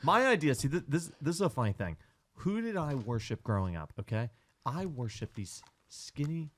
My idea, see, this is a funny thing. Who did I worship growing up, okay? I worship these skinny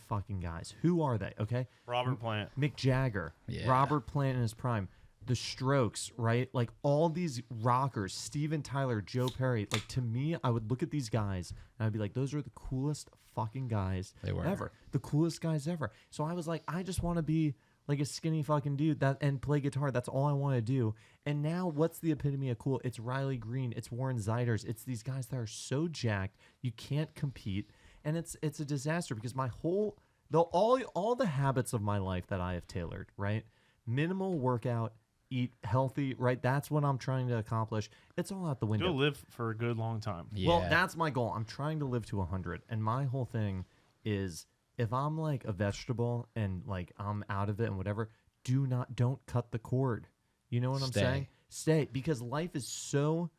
fucking guys. Who are they, okay? Robert Plant. Mick Jagger. Yeah. Robert Plant in his prime. The Strokes, right? Like all these rockers, Steven Tyler, Joe Perry. Like to me, I would look at these guys and I'd be like, those are the coolest fucking guys ever. The coolest guys ever. So I was like, I just want to be like a skinny fucking dude and play guitar. That's all I want to do. And now what's the epitome of cool? It's Riley Green. It's Warren Zeiders. It's these guys that are so jacked. You can't compete. And it's a disaster because my all the habits of my life that I have tailored, right? Minimal workout, eat healthy, right? That's what I'm trying to accomplish. It's all out the window. You'll live for a good long time. Yeah. Well, that's my goal. I'm trying to live to 100. And my whole thing is if I'm like a vegetable and like I'm out of it and whatever, don't cut the cord. You know what I'm saying? Stay. Because life is so,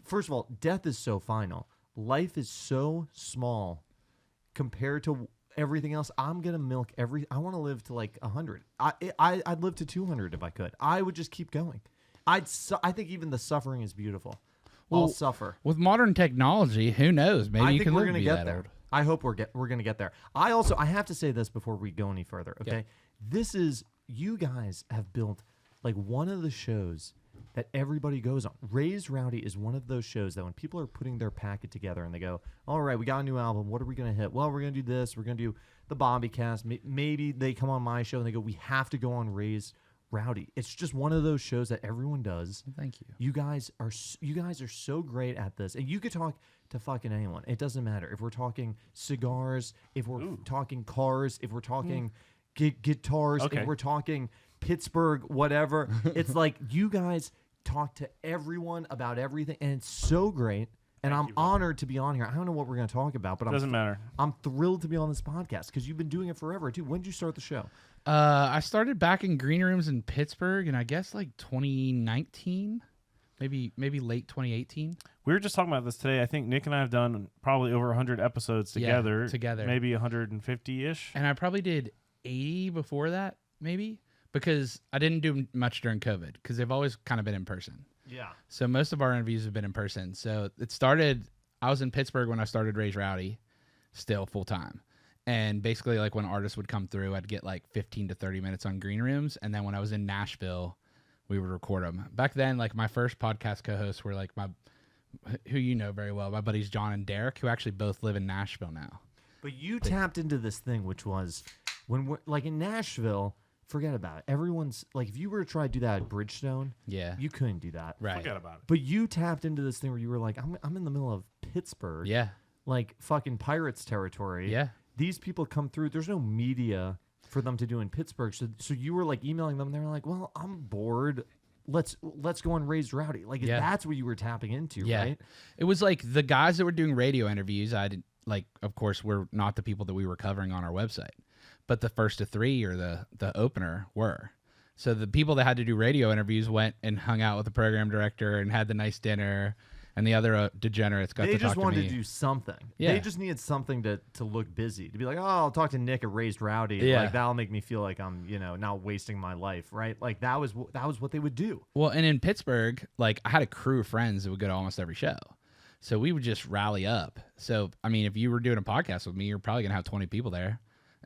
first of all, death is so final. Life is so small compared to everything else. I'm going to milk I want to live to like 100. I'd live to 200 if I could. I would just keep going. I think even the suffering is beautiful. I'll suffer. With modern technology, who knows? Maybe you can live to be that old. I hope we're going to get there. I have to say this before we go any further, okay? Yeah. You guys have built like one of the shows that everybody goes on. Raised Rowdy is one of those shows that when people are putting their packet together and they go, all right, we got a new album. What are we going to hit? Well, we're going to do this. We're going to do the Bobby cast. Maybe they come on my show and they go, we have to go on Raised Rowdy. It's just one of those shows that everyone does. Thank you. You guys are so great at this. And you could talk to fucking anyone. It doesn't matter. If we're talking cigars, if we're talking cars, if we're talking guitars, if we're talking Pittsburgh, whatever. It's like you guys talk to everyone about everything, and it's so great. And I'm honored to be on here. I don't know what we're going to talk about, but doesn't matter. I'm thrilled to be on this podcast because you've been doing it forever too. When did you start the show? I started back in green rooms in Pittsburgh, and I guess like 2019, maybe late 2018. We were just talking about this today. I think Nick and I have done probably over 100 episodes together. Maybe 150-ish. And I probably did 80 before that, maybe. Because I didn't do much during COVID because they've always kind of been in person. Yeah. So most of our interviews have been in person. So it started, I was in Pittsburgh when I started Raise Rowdy, still full time. And basically like when artists would come through, I'd get like 15 to 30 minutes on green rooms. And then when I was in Nashville, we would record them. Back then, like my first podcast co-hosts were like who you know very well, my buddies John and Derek, who actually both live in Nashville now. But you tapped into this thing, which was when we're like in Nashville, forget about it. Everyone's like, if you were to try to do that at Bridgestone, you couldn't do that. Right. Forget about it. But you tapped into this thing where you were like, I'm in the middle of Pittsburgh. Yeah. Like fucking Pirates territory. Yeah. These people come through. There's no media for them to do in Pittsburgh. So you were like emailing them. And they were like, well, I'm bored. Let's go on Raised Rowdy. Like that's what you were tapping into, right? It was like the guys that were doing radio interviews. I did like, of course, were not the people that we were covering on our website. But the first of three or the opener were. So the people that had to do radio interviews went and hung out with the program director and had the nice dinner, and the other degenerates got to talk to me. They just wanted to do something. Yeah. They just needed something to look busy, to be like, oh, I'll talk to Nick at Raised Rowdy. Yeah. Like that'll make me feel like I'm, not wasting my life, right? Like that was what they would do. Well, and in Pittsburgh, like I had a crew of friends that would go to almost every show. So we would just rally up. So, I mean, if you were doing a podcast with me, you're probably going to have 20 people there.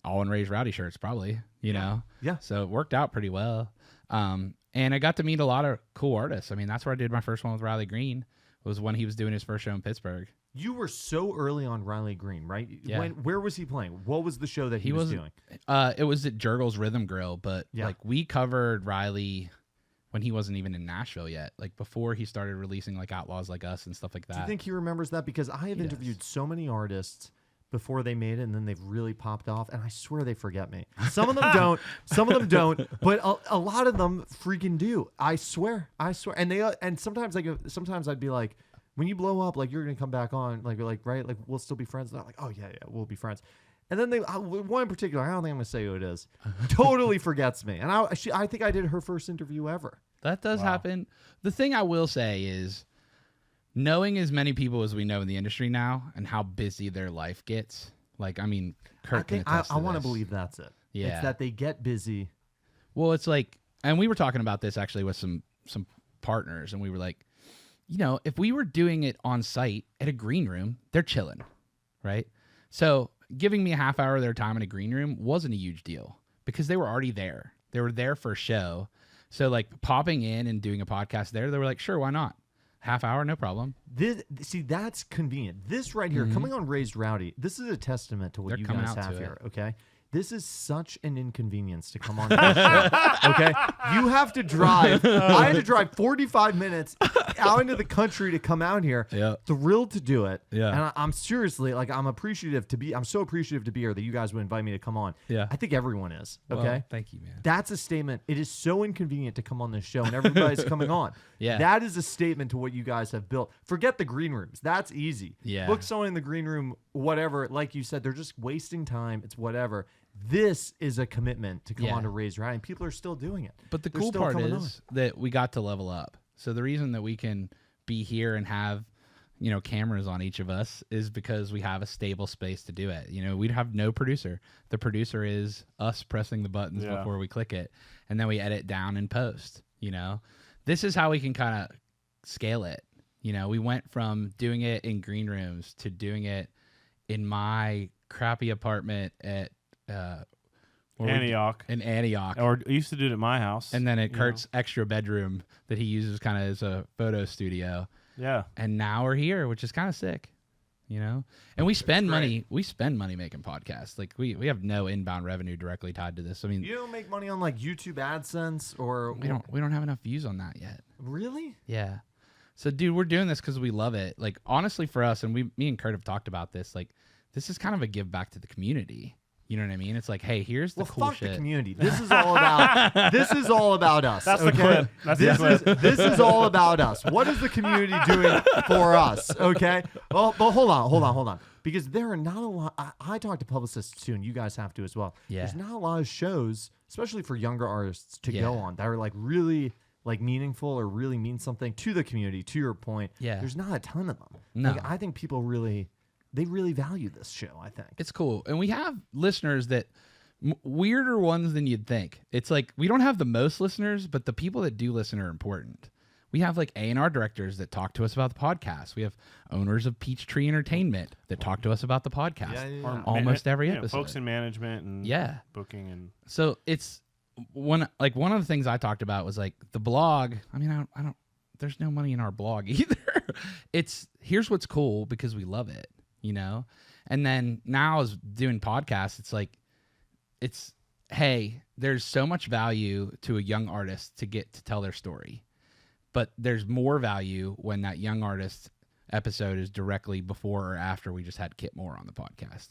All in Raised Rowdy shirts, probably, you know? Yeah. So it worked out pretty well. And I got to meet a lot of cool artists. I mean, that's where I did my first one with Riley Green, was when he was doing his first show in Pittsburgh. You were so early on Riley Green, right? Yeah. Where was he playing? What was the show that he was doing? It was at Jurgle's Rhythm Grill, but like we covered Riley when he wasn't even in Nashville yet, like before he started releasing like Outlaws Like Us and stuff like that. Do you think he remembers that? Because I have interviewed so many artists before they made it, and then they've really popped off, and I swear they forget me. Some of them don't, but a lot of them freaking do. I swear. And sometimes I'd be like, when you blow up, like you're gonna come back on, like right, like we'll still be friends. And they're like, oh yeah, we'll be friends. And then one in particular, I don't think I'm gonna say who it is, totally forgets me. And I think I did her first interview ever. That does happen. The thing I will say is, knowing as many people as we know in the industry now and how busy their life gets, like, I mean, Kurt can attest to I want to this. believe that's it. Yeah. It's that they get busy. Well, it's like, and we were talking about this actually with some partners, and we were like, if we were doing it on site at a green room, they're chilling, right? So giving me a half hour of their time in a green room wasn't a huge deal because they were already there. They were there for a show. So like popping in and doing a podcast there, they were like, sure, why not? Half hour, no problem. That's convenient. This right here, coming on Raised Rowdy, this is a testament to what you guys have here, okay? This is such an inconvenience to come on this show, okay? You have to drive. I had to drive 45 minutes out into the country to come out here. Yeah. Thrilled to do it. Yeah. And I'm seriously, like, I'm so appreciative to be here that you guys would invite me to come on. Yeah. I think everyone is, okay? Well, thank you, man. That's a statement. It is so inconvenient to come on this show and everybody's coming on. Yeah. That is a statement to what you guys have built. Forget the green rooms. That's easy. Yeah. Book someone in the green room, whatever. Like you said, they're just wasting time. It's whatever. This is a commitment to come on to Raise Rowdy, and people are still doing it. But the cool part is that we got to level up. So the reason that we can be here and have, cameras on each of us is because we have a stable space to do it. We'd have no producer. The producer is us pressing the buttons before we click it, and then we edit down and post. This is how we can kind of scale it. We went from doing it in green rooms to doing it in my crappy apartment at Antioch. In Antioch. Or I used to do it at my house. And then at Kurt's extra bedroom that he uses kind of as a photo studio. Yeah. And now we're here, which is kind of sick, And we spend money. We spend money making podcasts. Like we have no inbound revenue directly tied to this. I mean, you don't make money on like YouTube AdSense or we don't have enough views on that yet. Really? Yeah. So dude, we're doing this because we love it. Like honestly for us, and me and Kurt have talked about this, like this is kind of a give back to the community. You know what I mean? It's like, hey, here's the cool fuck shit. The community. This is all about. This is all about us. That's okay? the clip. That's the clip. This is all about us. What is the community doing for us? Okay. Well, but hold on. Because there are not a lot. I talk to publicists too, and you guys have to as well. Yeah. There's not a lot of shows, especially for younger artists, to go on that are like really like meaningful or really mean something to the community. To your point, there's not a ton of them. No. Like, I think people really. They really value this show, I think. It's cool. And we have listeners that weirder ones than you'd think. It's like we don't have the most listeners, but the people that do listen are important. We have like A&R directors that talk to us about the podcast. We have owners of Peachtree Entertainment that talk to us about the podcast on almost every episode. Folks in management and booking. And so it's one of the things I talked about was like the blog. I mean, I don't there's no money in our blog either. Here's what's cool because we love it. And then now as doing podcasts, it's hey, there's so much value to a young artist to get to tell their story, but there's more value when that young artist episode is directly before or after we just had Kit Moore on the podcast.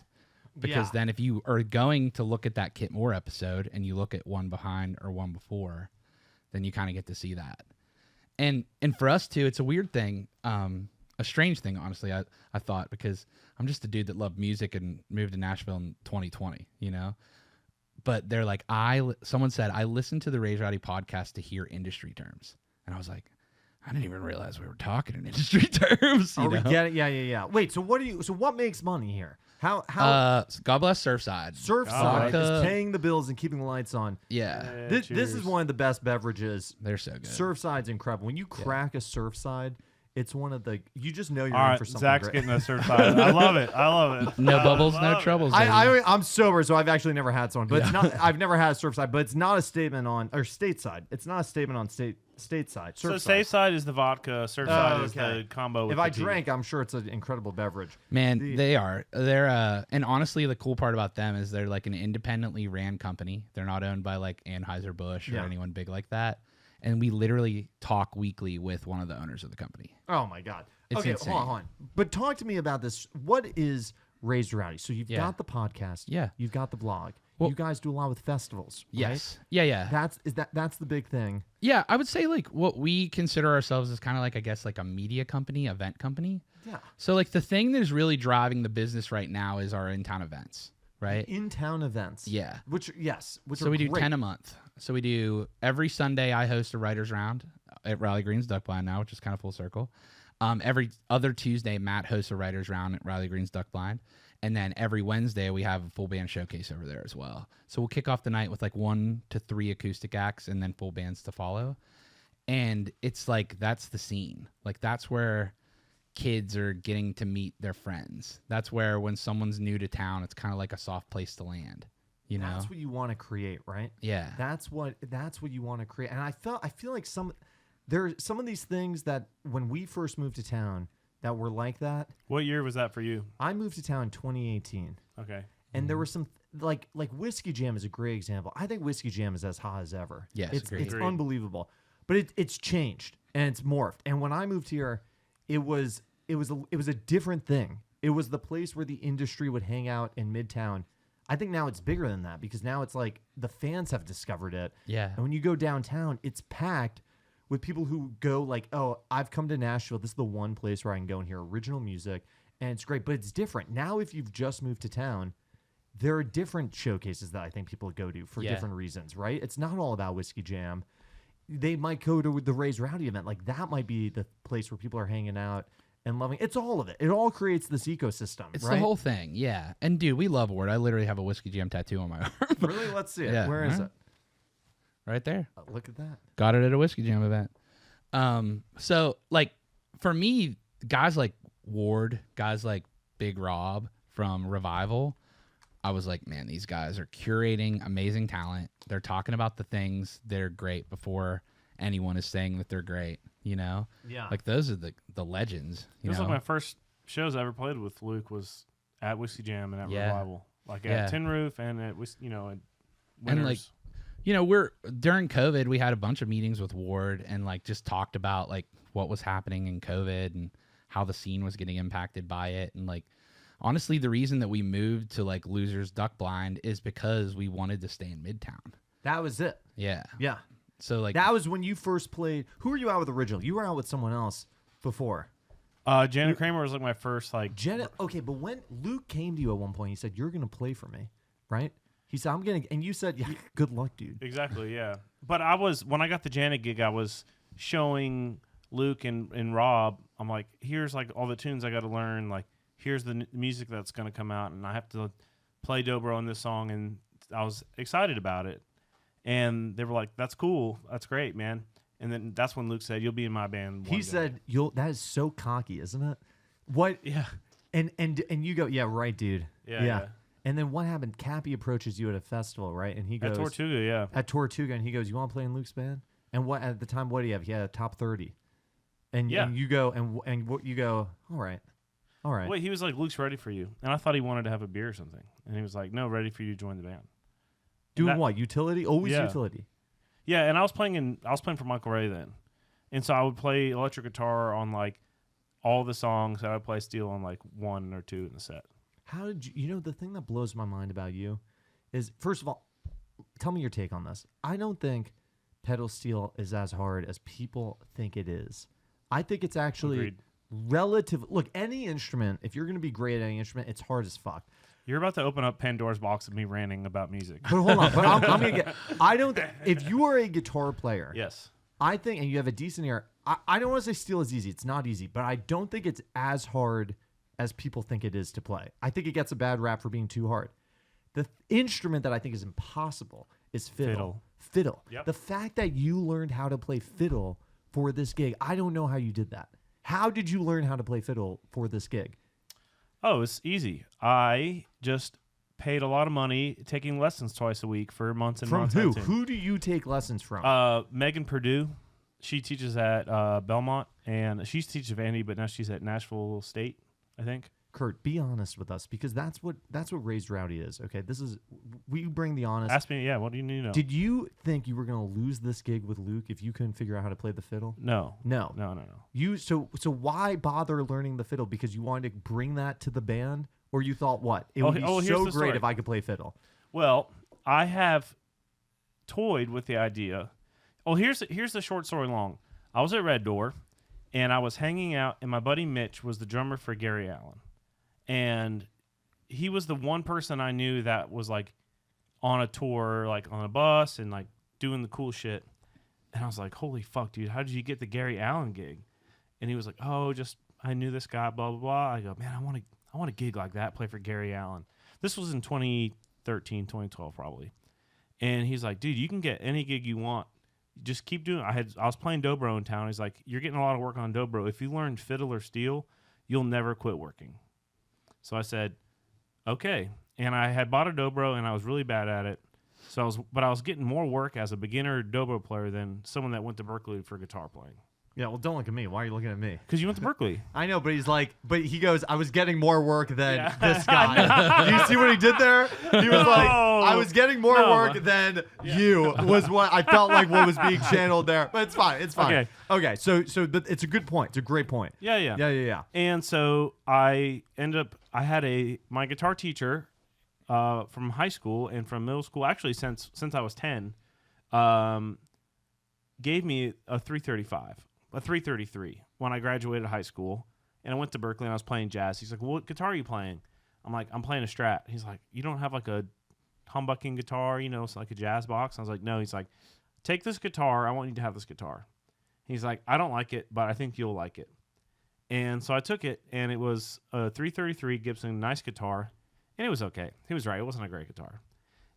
Because then if you are going to look at that Kit Moore episode and you look at one behind or one before, then you kind of get to see that. And for us too, it's a weird thing. A strange thing, honestly, I thought, because I'm just a dude that loved music and moved to Nashville in 2020, But they're like, someone said, I listened to the Raise Rowdy podcast to hear industry terms. And I was like, I didn't even realize we were talking in industry terms. We get it? Yeah. Wait, so what makes money here? How God bless Surfside. Surfside is paying the bills and keeping the lights on. Yeah. This is one of the best beverages. They're so good. Surfside's incredible. When you crack a Surfside, it's one of the, you just know you're in for something Zach's great. getting a Surfside. I love it. No bubbles, no troubles. I'm sober, so I've actually never had someone. But it's not. I've never had a Surfside, but it's not a statement on, or stateside. It's not a statement on stateside. Surfside. So stateside is the vodka. Surfside is the combo with If the I tea. drank, I'm sure it's an incredible beverage. Man, they are. They're and honestly, the cool part about them is they're like an independently ran company. They're not owned by like Anheuser-Busch or anyone big like that. And we literally talk weekly with one of the owners of the company. Oh my God. It's insane. Hold on. But talk to me about this. What is Raised Rowdy? So you've got the podcast. Yeah. You've got the blog. Well, you guys do a lot with festivals. Yes. Right? Yeah. That's the big thing. Yeah, I would say like what we consider ourselves is kind of like, I guess, like a media company, event company. Yeah. So like the thing that is really driving the business right now is our in-town events. Right? In-town events. Yeah. Which so we do great. 10 a month. So we do every Sunday I host a writer's round at Riley Green's Duck Blind now, which is kind of full circle. Every other Tuesday, Matt hosts a writer's round at Riley Green's Duck Blind. And then every Wednesday, we have a full band showcase over there as well. So we'll kick off the night with like 1 to 3 acoustic acts and then full bands to follow. And it's like, that's the scene. Like, that's where kids are getting to meet their friends. That's where when someone's new to town, it's kind of like a soft place to land. You know? That's what you want to create, right? Yeah. That's what you want to create. And I feel like there are some of these things that when we first moved to town that were like that. What year was that for you? I moved to town in 2018. Okay. And there were some like Whiskey Jam is a great example. I think Whiskey Jam is as hot as ever. Yes, it's unbelievable. But it's changed and it's morphed. And when I moved here, it was a different thing. It was the place where the industry would hang out in Midtown. I think now it's bigger than that because now it's like the fans have discovered it. Yeah. And when you go downtown, it's packed with people who go like, oh, I've come to Nashville. This is the one place where I can go and hear original music. And it's great, but it's different. Now if you've just moved to town, there are different showcases that I think people go to for different reasons, right? It's not all about Whiskey Jam. They might go to the Raise Rowdy event. Like that might be the place where people are hanging out and loving. It's all of it. It all creates this ecosystem. It's right? the whole thing, yeah. And dude, we love Ward. I literally have a Whiskey Jam tattoo on my arm. Really? Let's see it. Yeah. Where is it? Right there. Look at that. Got it at a Whiskey Jam event. So like for me, guys like Ward, guys like Big Rob from Revival, I was like, man, these guys are curating amazing talent. They're talking about the things that are great before anyone is saying that they're great, you know? Yeah. Like those are the legends. It was like my first shows I ever played with Luke was at Whiskey Jam and at Revival. Like at Tin Roof and at, at Winners. And like, we're during COVID, we had a bunch of meetings with Ward and like just talked about like what was happening in COVID and how the scene was getting impacted by it. And like, honestly, the reason that we moved to like Losers Duck Blind is because we wanted to stay in Midtown. That was it. Yeah. Yeah. So like that was when you first played. Who were you out with originally? You were out with someone else before. Janet Kramer was like my first like. Janet. Okay, but when Luke came to you at one point, he said, "You're gonna play for me," right? He said, "I'm gonna," and you said, "Yeah, good luck, dude." Exactly. Yeah. But when I got the Janet gig, I was showing Luke and Rob. I'm like, here's like all the tunes I got to learn. Like, here's the music that's gonna come out, and I have to play dobro on this song, and I was excited about it. And they were like, "That's cool. That's great, man." And then that's when Luke said, "You'll be in my band." He said, "You'll." That is so cocky, isn't it? What? Yeah. And you go, "Yeah, right, dude." Yeah. And then what happened? Cappy approaches you at a festival, right? And he goes at Tortuga, yeah. At Tortuga, and he goes, "You want to play in Luke's band?" And what at the time? What do you have? He had a top 30. And you go and what you go? All right. Wait, he was like, "Luke's ready for you," and I thought he wanted to have a beer or something, and he was like, "No, ready for you to join the band." Doing what? Utility? Always utility. Yeah, and I was playing for Michael Ray then, and so I would play electric guitar on like all the songs. I would play steel on like one or two in the set. How did you? The thing that blows my mind about you is, first of all, tell me your take on this. I don't think pedal steel is as hard as people think it is. I think it's actually relative. Look, any instrument, if you're going to be great at any instrument, it's hard as fuck. You're about to open up Pandora's box of me ranting about music. But hold on. But I'm gonna get. I don't. If you are a guitar player, yes, I think, and you have a decent ear. I don't want to say steel is easy. It's not easy, but I don't think it's as hard as people think it is to play. I think it gets a bad rap for being too hard. The instrument that I think is impossible is fiddle. Fiddle. Yep. The fact that you learned how to play fiddle for this gig, I don't know how you did that. How did you learn how to play fiddle for this gig? Oh, it's easy. I just paid a lot of money taking lessons twice a week for months and months. From who? Who do you take lessons from? Megan Purdue. She teaches at Belmont, and she teaches at Vandy, but now she's at Nashville State, I think. Kurt, be honest with us, because that's what Raised Rowdy is. Okay, we bring the honest. Ask me, what do you need to know? Did you think you were going to lose this gig with Luke if you couldn't figure out how to play the fiddle? No. So why bother learning the fiddle? Because you wanted to bring that to the band, or you thought what? It would be so great if I could play fiddle. Well, I have toyed with the idea. Oh, here's the short story long. I was at Red Door, and I was hanging out, and my buddy Mitch was the drummer for Gary Allan. And he was the one person I knew that was like on a tour, like on a bus and like doing the cool shit. And I was like, holy fuck, dude, how did you get the Gary Allan gig? And he was like, I knew this guy, blah, blah, blah. I go, man, I want a gig like that, play for Gary Allan. This was in 2013, 2012 probably. And he's like, dude, you can get any gig you want just keep doing it. I was playing dobro in town. He's like, you're getting a lot of work on dobro. If you learn fiddle or steel, you'll never quit working. So I said, okay. And I had bought a dobro, and I was really bad at it. So I was getting more work as a beginner dobro player than someone that went to Berkeley for guitar playing. Yeah, well, don't look at me. Why are you looking at me? Because you went to Berkeley. I know, but he goes, I was getting more work than this guy. Do you see what he did there? He was like, I was getting more work than you, was what I felt like what was being channeled there. But it's fine. It's fine. Okay. So it's a good point. It's a great point. Yeah. And so I had my guitar teacher from high school and from middle school, actually since I was 10, gave me a 333 when I graduated high school, and I went to Berkeley and I was playing jazz. He's like, what guitar are you playing? I'm like, I'm playing a Strat. He's like, you don't have like a humbucking guitar, it's like a jazz box? I was like, no. He's like, take this guitar. I want you to have this guitar. He's like, I don't like it, but I think you'll like it. And so I took it, and it was a 333 Gibson, nice guitar, and it was okay. He was right. It wasn't a great guitar.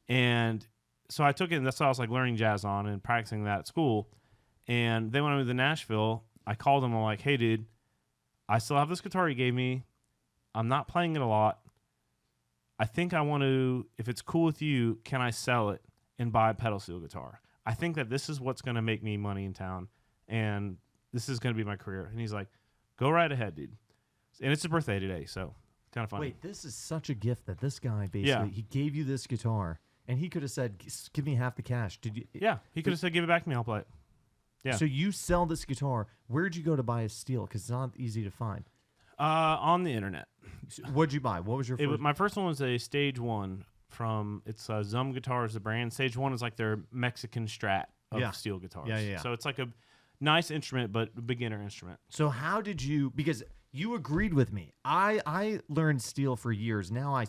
And so I took it, and that's what I was like learning jazz on and practicing that at school. And then when I moved to Nashville, I called him. I'm like, hey, dude, I still have this guitar you gave me. I'm not playing it a lot. I think I want to, if it's cool with you, can I sell it and buy a pedal steel guitar? I think that this is what's going to make me money in town, and this is going to be my career. And he's like, go right ahead, dude. And it's his birthday today, so kind of funny. Wait, this is such a gift that this guy basically, he gave you this guitar, and he could have said, give me half the cash. Did you? Yeah, he could have said, give it back to me, I'll play it. Yeah. So you sell this guitar. Where'd you go to buy a steel? Because it's not easy to find. On the internet. What'd you buy? What was your first? My first one was a Stage 1 from, it's Zum Guitars, the brand. Stage 1 is like their Mexican Strat of steel guitars. Yeah. So it's like a nice instrument, but a beginner instrument. So how did you, because you agreed with me. I learned steel for years. Now I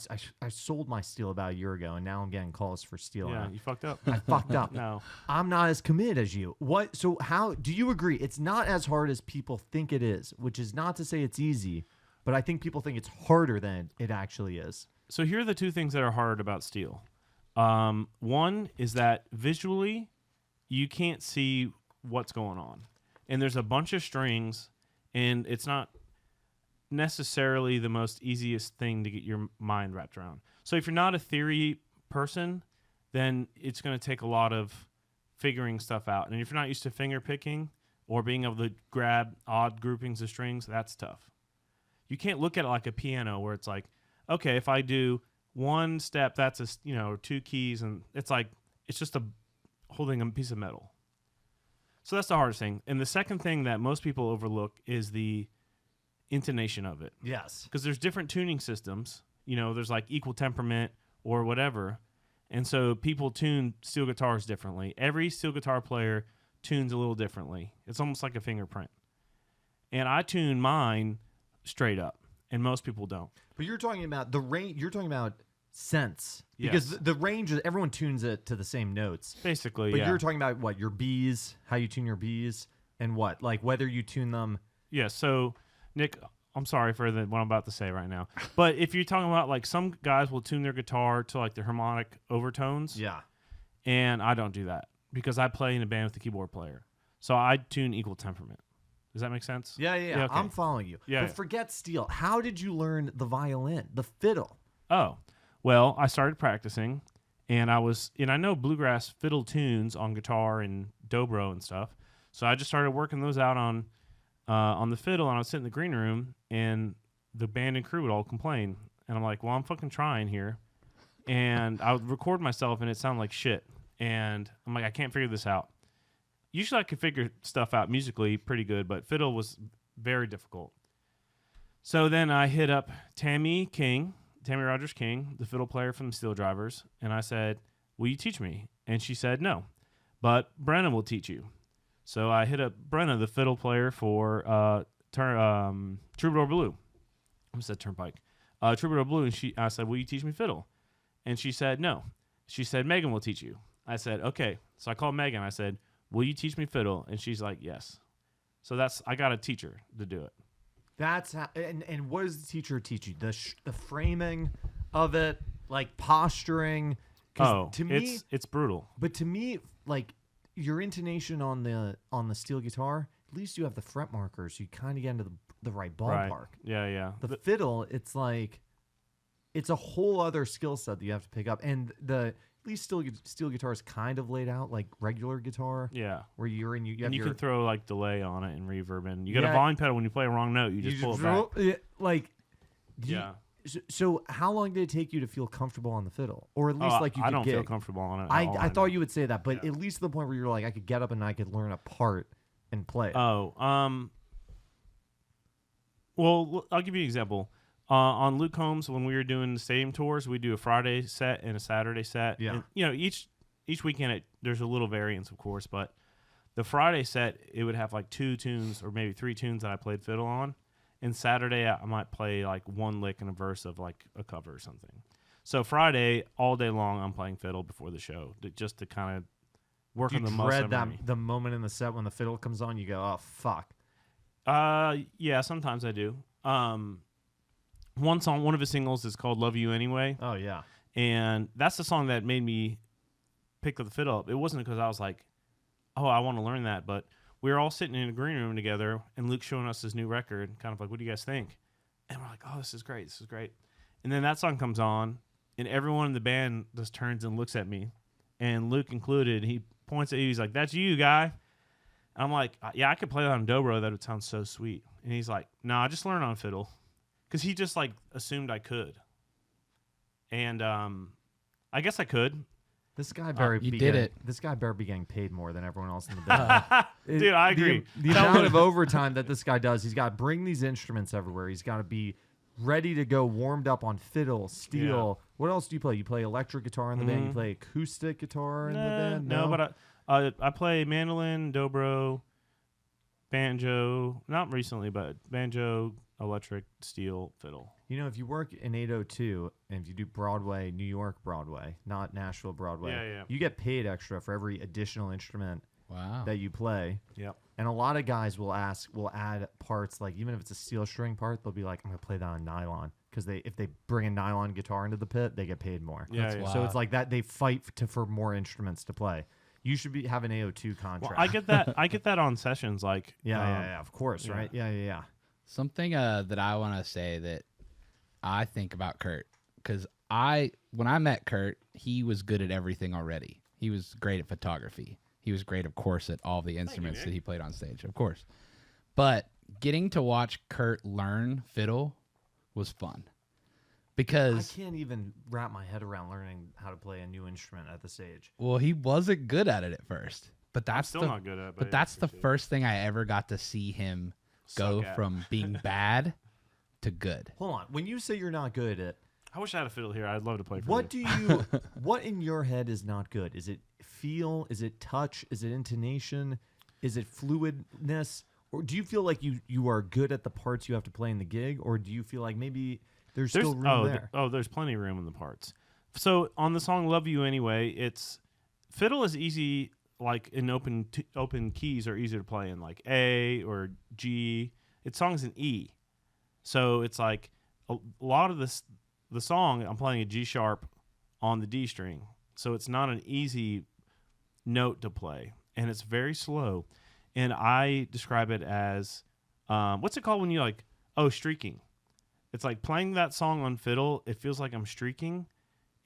sold my steel about a year ago, and now I'm getting calls for steel. Yeah, you fucked up. I fucked up. No. I'm not as committed as you. What? So how do you agree? It's not as hard as people think it is, which is not to say it's easy, but I think people think it's harder than it actually is. So here are the two things that are hard about steel. One is that visually, you can't see what's going on. And there's a bunch of strings, and it's not necessarily the most easiest thing to get your mind wrapped around. So if you're not a theory person, then it's going to take a lot of figuring stuff out. And if you're not used to finger picking or being able to grab odd groupings of strings, that's tough. You can't look at it like a piano where it's like, okay, if I do one step, that's two keys, and it's like it's just holding a piece of metal. So that's the hardest thing. And the second thing that most people overlook is the intonation of it. Yes. Because there's different tuning systems. There's like equal temperament or whatever. And so people tune steel guitars differently. Every steel guitar player tunes a little differently. It's almost like a fingerprint. And I tune mine straight up, and most people don't. But you're talking about the range. You're talking about sense. Yes. Because the range, everyone tunes it to the same notes. Basically, But you're talking about what? Your Bs, how you tune your Bs, and what? Like whether you tune them. Yeah, so, Nick, I'm sorry for what I'm about to say right now. But if you're talking about, like, some guys will tune their guitar to, like, the harmonic overtones. Yeah. And I don't do that because I play in a band with a keyboard player. So I tune equal temperament. Does that make sense? Yeah. Okay. I'm following you. Yeah. But forget steel. How did you learn the violin, the fiddle? Oh, well, I started practicing, and I know bluegrass fiddle tunes on guitar and dobro and stuff. So I just started working those out on the fiddle, and I would sit in the green room, and the band and crew would all complain. And I'm like, well, I'm fucking trying here. And I would record myself, and it sounded like shit. And I'm like, I can't figure this out. Usually I could figure stuff out musically pretty good, but fiddle was very difficult. So then I hit up Tammy Rogers King, the fiddle player from the Steel Drivers, and I said, will you teach me? And she said, no, but Brenna will teach you. So I hit up Brenna, the fiddle player for Troubadour Blue. I said Turnpike. Troubadour Blue, and I said, will you teach me fiddle? And she said, no. She said, Megan will teach you. I said, okay. So I called Megan. I said, will you teach me fiddle? And she's like, yes. So I got a teacher to do it. That's how, and what does the teacher teach you? The framing of it, like posturing. Oh, to me, it's brutal. But to me, like, your intonation on the steel guitar, at least you have the fret markers. So you kind of get into the right ballpark. Right. Yeah. The fiddle, it's like it's a whole other skill set that you have to pick up, and at least steel guitar is kind of laid out like regular guitar. Yeah. Where you can throw like delay on it and reverb, and you got a volume pedal. When you play a wrong note, you just pull it back. So how long did it take you to feel comfortable on the fiddle, or at least you could I don't gig? feel comfortable on it. I thought you would say that, but at least to the point where you're like, I could get up and I could learn a part and play it. Oh, well, I'll give you an example. On Luke Combs, when we were doing the stadium tours, we do a Friday set and a Saturday set. Yeah. And, each weekend there's a little variance, of course, but the Friday set, it would have like 2 tunes or maybe 3 tunes that I played fiddle on. And Saturday, I might play like 1 lick and a verse of like a cover or something. So Friday, all day long, I'm playing fiddle before the show, just to kind of work on the muscle memory. Dread the moment in the set when the fiddle comes on, you go, oh, fuck. Yeah, sometimes I do. One song, one of his singles is called Love You Anyway. Oh, yeah. And that's the song that made me pick up the fiddle up. It wasn't because I was like, oh, I want to learn that, but we were all sitting in a green room together, and Luke's showing us his new record, kind of like, what do you guys think? And we're like, oh, this is great. And then that song comes on, and everyone in the band just turns and looks at me, and Luke included. He points at you. He's like, that's you, guy. And I'm like, yeah, I could play that on dobro. That would sound so sweet. And he's like, no, I just learned on fiddle. Because he just, like, assumed I could. And I guess I could. This guy better you did it. This guy better be getting paid more than everyone else in the band. Dude, I agree. The amount of overtime that this guy does, he's got to bring these instruments everywhere. He's got to be ready to go, warmed up on fiddle, steel. Yeah. What else do you play? You play electric guitar in the band? You play acoustic guitar in the band? No, but I play mandolin, dobro, banjo. Not recently, but banjo, electric, steel, fiddle. You know, if you work in 802 and if you do Broadway, New York Broadway, not Nashville Broadway, you get paid extra for every additional instrument that you play. Yep. And a lot of guys will add parts, like even if it's a steel string part, they'll be like, I'm going to play that on nylon. Because if they bring a nylon guitar into the pit, they get paid more. Yeah. So it's like that. They fight for more instruments to play. You should have an AO2 contract. Well, I get that. I get that on sessions. Like yeah, of course, right? Yeah. Something that I want to say that I think about Kurt, because when I met Kurt, he was good at everything already. He was great at photography. He was great, of course, at all the instruments that he played on stage, of course. But getting to watch Kurt learn fiddle was fun. Because I can't even wrap my head around learning how to play a new instrument at the stage. Well, he wasn't good at it at first. But that's I'm still not good at it. But that's the first thing I ever got to see him go from being bad to good. Hold on. When you say you're not good at, I wish I had a fiddle here. I'd love to play for what in your head is not good? Is it feel? Is it touch? Is it intonation? Is it fluidness? Or do you feel like you are good at the parts you have to play in the gig? Or do you feel like maybe there's still room there? There's plenty of room in the parts. So on the song Love You Anyway, it's fiddle is easy, like in open keys are easier to play in, like A or G. It's songs in E. So it's like a lot of the song, I'm playing a G sharp on the D string. So it's not an easy note to play. And it's very slow. And I describe it as, what's it called when you like, streaking. It's like playing that song on fiddle. It feels like I'm streaking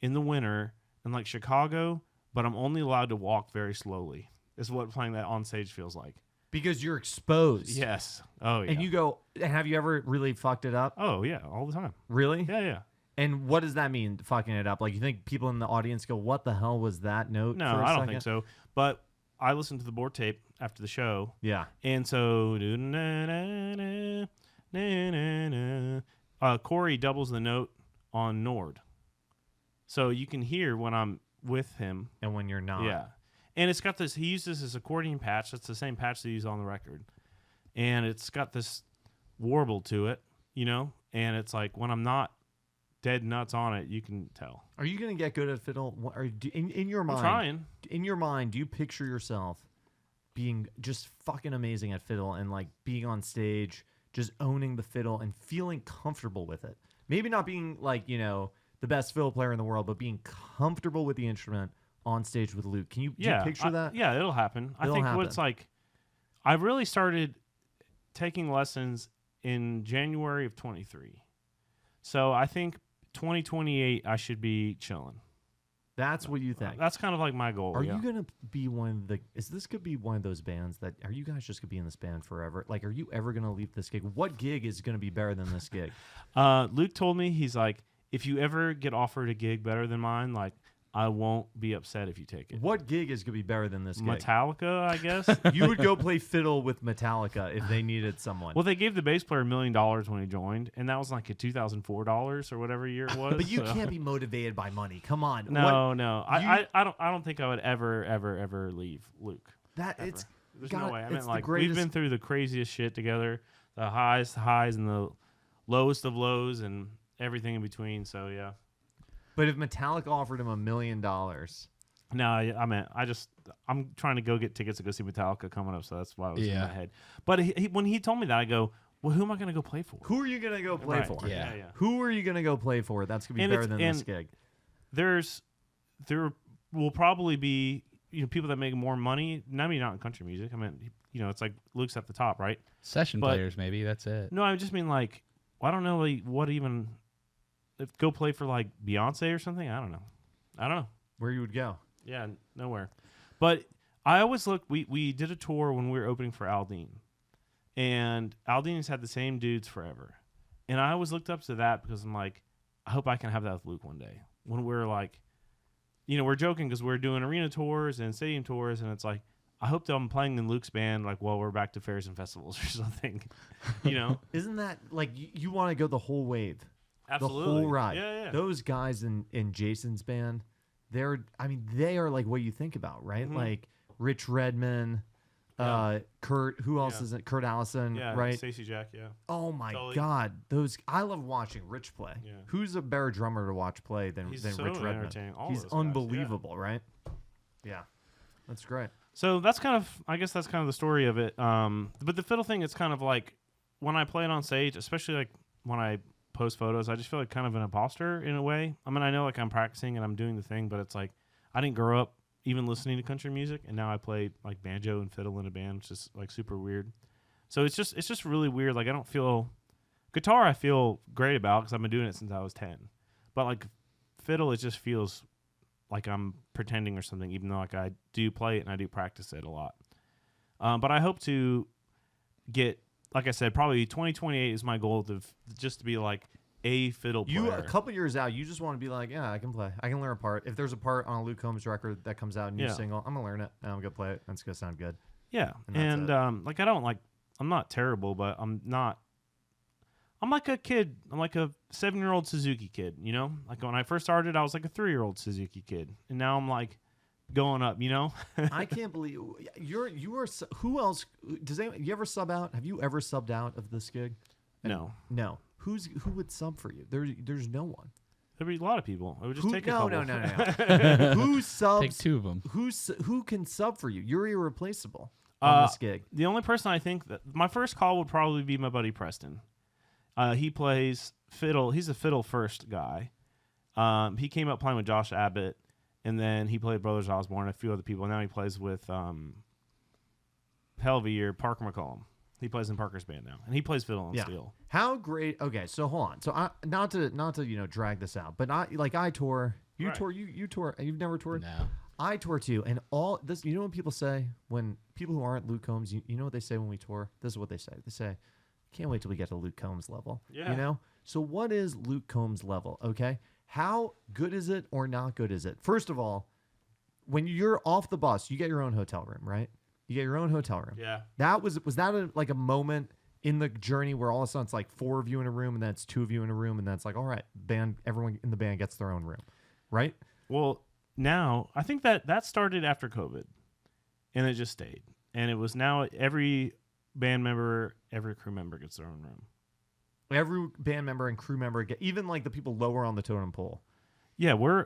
in the winter in like Chicago, but I'm only allowed to walk very slowly. Is what playing that on stage feels like. Because you're exposed. Yes. Oh, yeah. And you go, have you ever really fucked it up? Oh, yeah. All the time. Really? Yeah. And what does that mean, fucking it up? Like, you think people in the audience go, what the hell was that note? No, I don't think so. But I listened to the board tape after the show. Yeah. And so, Corey doubles the note on Nord. So you can hear when I'm with him. And when you're not. Yeah. And it's got this, he uses this accordion patch. That's the same patch they use on the record. And it's got this warble to it, and it's like when I'm not dead nuts on it, you can tell. Are you going to get good at fiddle? Or in your mind, I'm trying. In your mind, do you picture yourself being just fucking amazing at fiddle and like being on stage, just owning the fiddle and feeling comfortable with it? Maybe not being like, the best fiddle player in the world, but being comfortable with the instrument, on stage with Luke. Can you, do Yeah, you picture that? Yeah, it'll happen. I think what it's like, I really started taking lessons in January of 23. So I think 2028 I should be chilling. That's what you think. That's kind of like my goal. Are you gonna be one of the? Is this could be one of those bands that? Are you guys just gonna be in this band forever? Like, are you ever gonna leave this gig? What gig is gonna be better than this gig? Luke told me, he's like, if you ever get offered a gig better than mine, like, I won't be upset if you take it. What gig is gonna be better than this gig? Metallica, I guess. You would go play fiddle with Metallica if they needed someone. Well, they gave the bass player $1 million when he joined, and that was like a $2,004 or whatever year it was. But you can't be motivated by money. Come on. No. I don't think I would ever leave Luke. Ever. There's no way. I mean, like, we've been through the craziest shit together, the highs and the lowest of lows and everything in between. So yeah. But if Metallica offered him $1 million, no, I mean, I'm trying to go get tickets to go see Metallica coming up, so that's why it was in my head. But when he told me that, I go, well, who am I going to go play for? Who are you going to go play for? Yeah. Who are you going to go play for? That's going to be better than this gig. There will probably be people that make more money. Maybe not in country music. I mean, it's like Luke's at the top, right? Session players, maybe that's it. No, I just mean like, I don't know what even. Go play for like Beyonce or something. I don't know Where you would go. Yeah, nowhere. But I always look. We did a tour when we were opening for Aldine, and Aldine's had the same dudes forever, and I always looked up to that because I'm like, I hope I can have that with Luke one day. When we're like, we're joking because we're doing arena tours and stadium tours, and it's like, I hope that I'm playing in Luke's band like while we're back to fairs and festivals or something. Isn't that like you want to go the whole wave? Absolutely. The whole ride. Yeah. Those guys in Jason's band, they are like what you think about, right? Mm-hmm. Like Rich Redman, Kurt, who else is it? Kurt Allison, right? Stacey Jack, yeah. Oh my Tully. God. I love watching Rich play. Yeah. Who's a better drummer to watch play than He's Rich so Redman? entertaining. All He's those guys, unbelievable, right? Yeah. That's great. So that's kind of the story of it. But the fiddle thing, it's kind of like when I play it on stage, especially like when I post photos, I just feel like kind of an imposter in a way. I mean, I know like I'm practicing and I'm doing the thing, but it's like I didn't grow up even listening to country music, and now I play like banjo and fiddle in a band, which is like super weird. So it's just really weird. Like I don't feel guitar. I feel great about because I've been doing it since I was 10. But like fiddle, it just feels like I'm pretending or something, even though like I do play it and I do practice it a lot. But I hope to get, like I said, probably 2028 is my goal just to be like a fiddle player. A couple years out, you just want to be like, yeah, I can play. I can learn a part. If there's a part on a Luke Combs record that comes out, a new single, I'm going to learn it and I'm going to play it. And it's going to sound good. Yeah. And like, I'm not terrible, but I'm like a kid. I'm like a 7-year-old Suzuki kid, Like when I first started, I was like a 3-year-old Suzuki kid. And now I'm like going up, I can't believe you are. Who else? You ever sub out? Have you ever subbed out of this gig? No. Who would sub for you? There's no one. There'd be a lot of people. It would just take a couple. No. Who subs? Take 2 of them. Who can sub for you? You're irreplaceable on this gig. The only person I think that my first call would probably be my buddy Preston. He plays fiddle. He's a fiddle first guy. He came up playing with Josh Abbott, and then he played Brothers Osborne and a few other people. Now he plays with hell of a year, Parker McCollum. He plays in Parker's band now, and he plays fiddle and steel. How great! Okay, so hold on. So not to drag this out, but I tour. You tour. You tour. You've never toured. No. I tour too, and all this. You know what people say when people who aren't Luke Combs? You know what they say when we tour? This is what they say. They say, "Can't wait till we get to Luke Combs level." Yeah. So what is Luke Combs level? Okay. How good is it or not good is it? First of all, when you're off the bus, you get your own hotel room, right? You get your own hotel room. Yeah. Was that like a moment in the journey where all of a sudden it's like 4 of you in a room and then it's 2 of you in a room and then it's like, all right, everyone in the band gets their own room, right? Well, now I think that started after COVID, and it just stayed, and it was now every band member, every crew member gets their own room. Every band member and crew member get, even like the people lower on the totem pole. Yeah, we're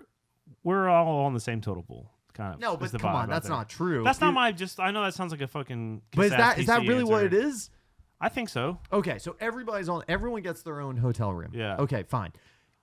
all on the same totem pole. Kind of. No, but come on, that's not true. That's not my. I know that sounds like a fucking. But is that really what it is? I think so. Okay, so everyone gets their own hotel room. Yeah. Okay, fine.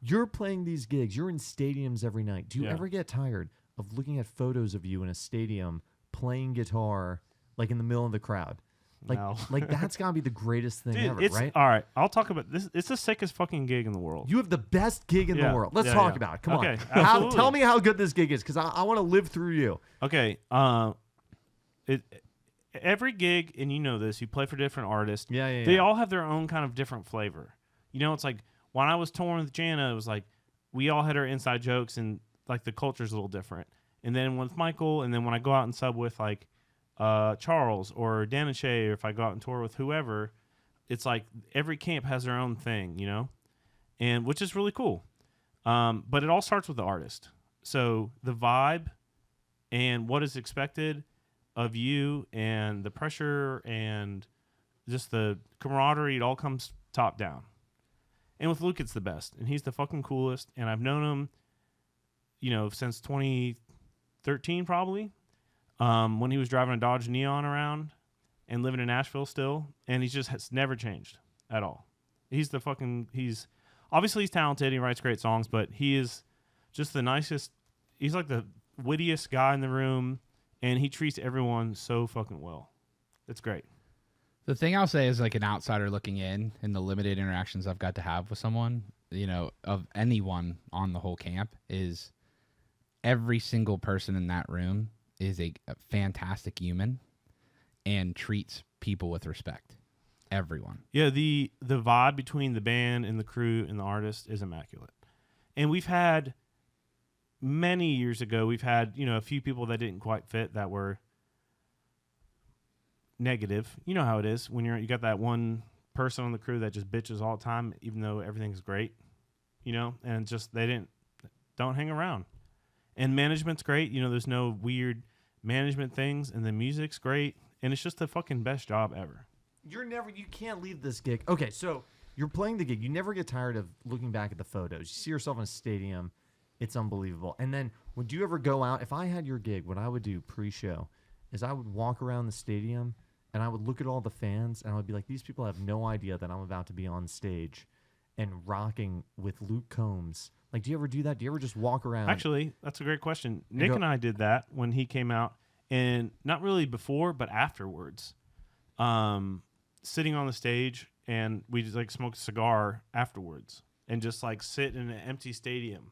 You're playing these gigs. You're in stadiums every night. Do you ever get tired of looking at photos of you in a stadium playing guitar, like in the middle of the crowd. Like, No. like that's gotta be the greatest thing Dude, ever, it's right? all right. I'll talk about this. It's the sickest fucking gig in the world. You have the best gig in Yeah, the world. Let's yeah, talk yeah. about it. Come Okay, on. absolutely. Tell me how good this gig is, because I want to live through you. Okay. Every gig, and you know this, you play for different artists. Yeah. They all have their own kind of different flavor. You know, it's like when I was touring with Jana, it was like we all had our inside jokes, and like the culture's a little different. And then with Michael, and then when I go out and sub with like Charles or Dan and Shay, or if I go out and tour with whoever, it's like every camp has their own thing, you know, and which is really cool. But it all starts with the artist. So the vibe and what is expected of you and the pressure and just the camaraderie, it all comes top down. And with Luke, it's the best. And he's the fucking coolest. And I've known him, you know, since 2013 probably, when he was driving a Dodge Neon around and living in Nashville still. And he's just has never changed at all. He's obviously he's talented. He writes great songs, but he is just the nicest. He's like the wittiest guy in the room. And he treats everyone so fucking well. It's great. The thing I'll say is, like, an outsider looking in, and the limited interactions I've got to have with someone, you know, of anyone on the whole camp, is every single person in that room is a fantastic human and treats people with respect. Everyone. Yeah, the vibe between the band and the crew and the artist is immaculate. And we've had many years ago, we've had, you know, a few people that didn't quite fit that were negative. You know how it is when you got that one person on the crew that just bitches all the time, even though everything's great, you know, and just don't hang around. And management's great. You know, there's no weird management things, and the music's great, and it's just the fucking best job ever. You can't leave this gig. Okay, so you're playing the gig. You never get tired of looking back at the photos. You see yourself in a stadium. It's unbelievable. And then would you ever go out? If I had your gig, what I would do pre-show is I would walk around the stadium and I would look at all the fans and I would be like, these people have no idea that I'm about to be on stage and rocking with Luke Combs. Like, do you ever do that? Do you ever just walk around? Actually, that's a great question. Nick and I did that when he came out, and not really before, but afterwards. Sitting on the stage, and we just like smoke a cigar afterwards and just like sit in an empty stadium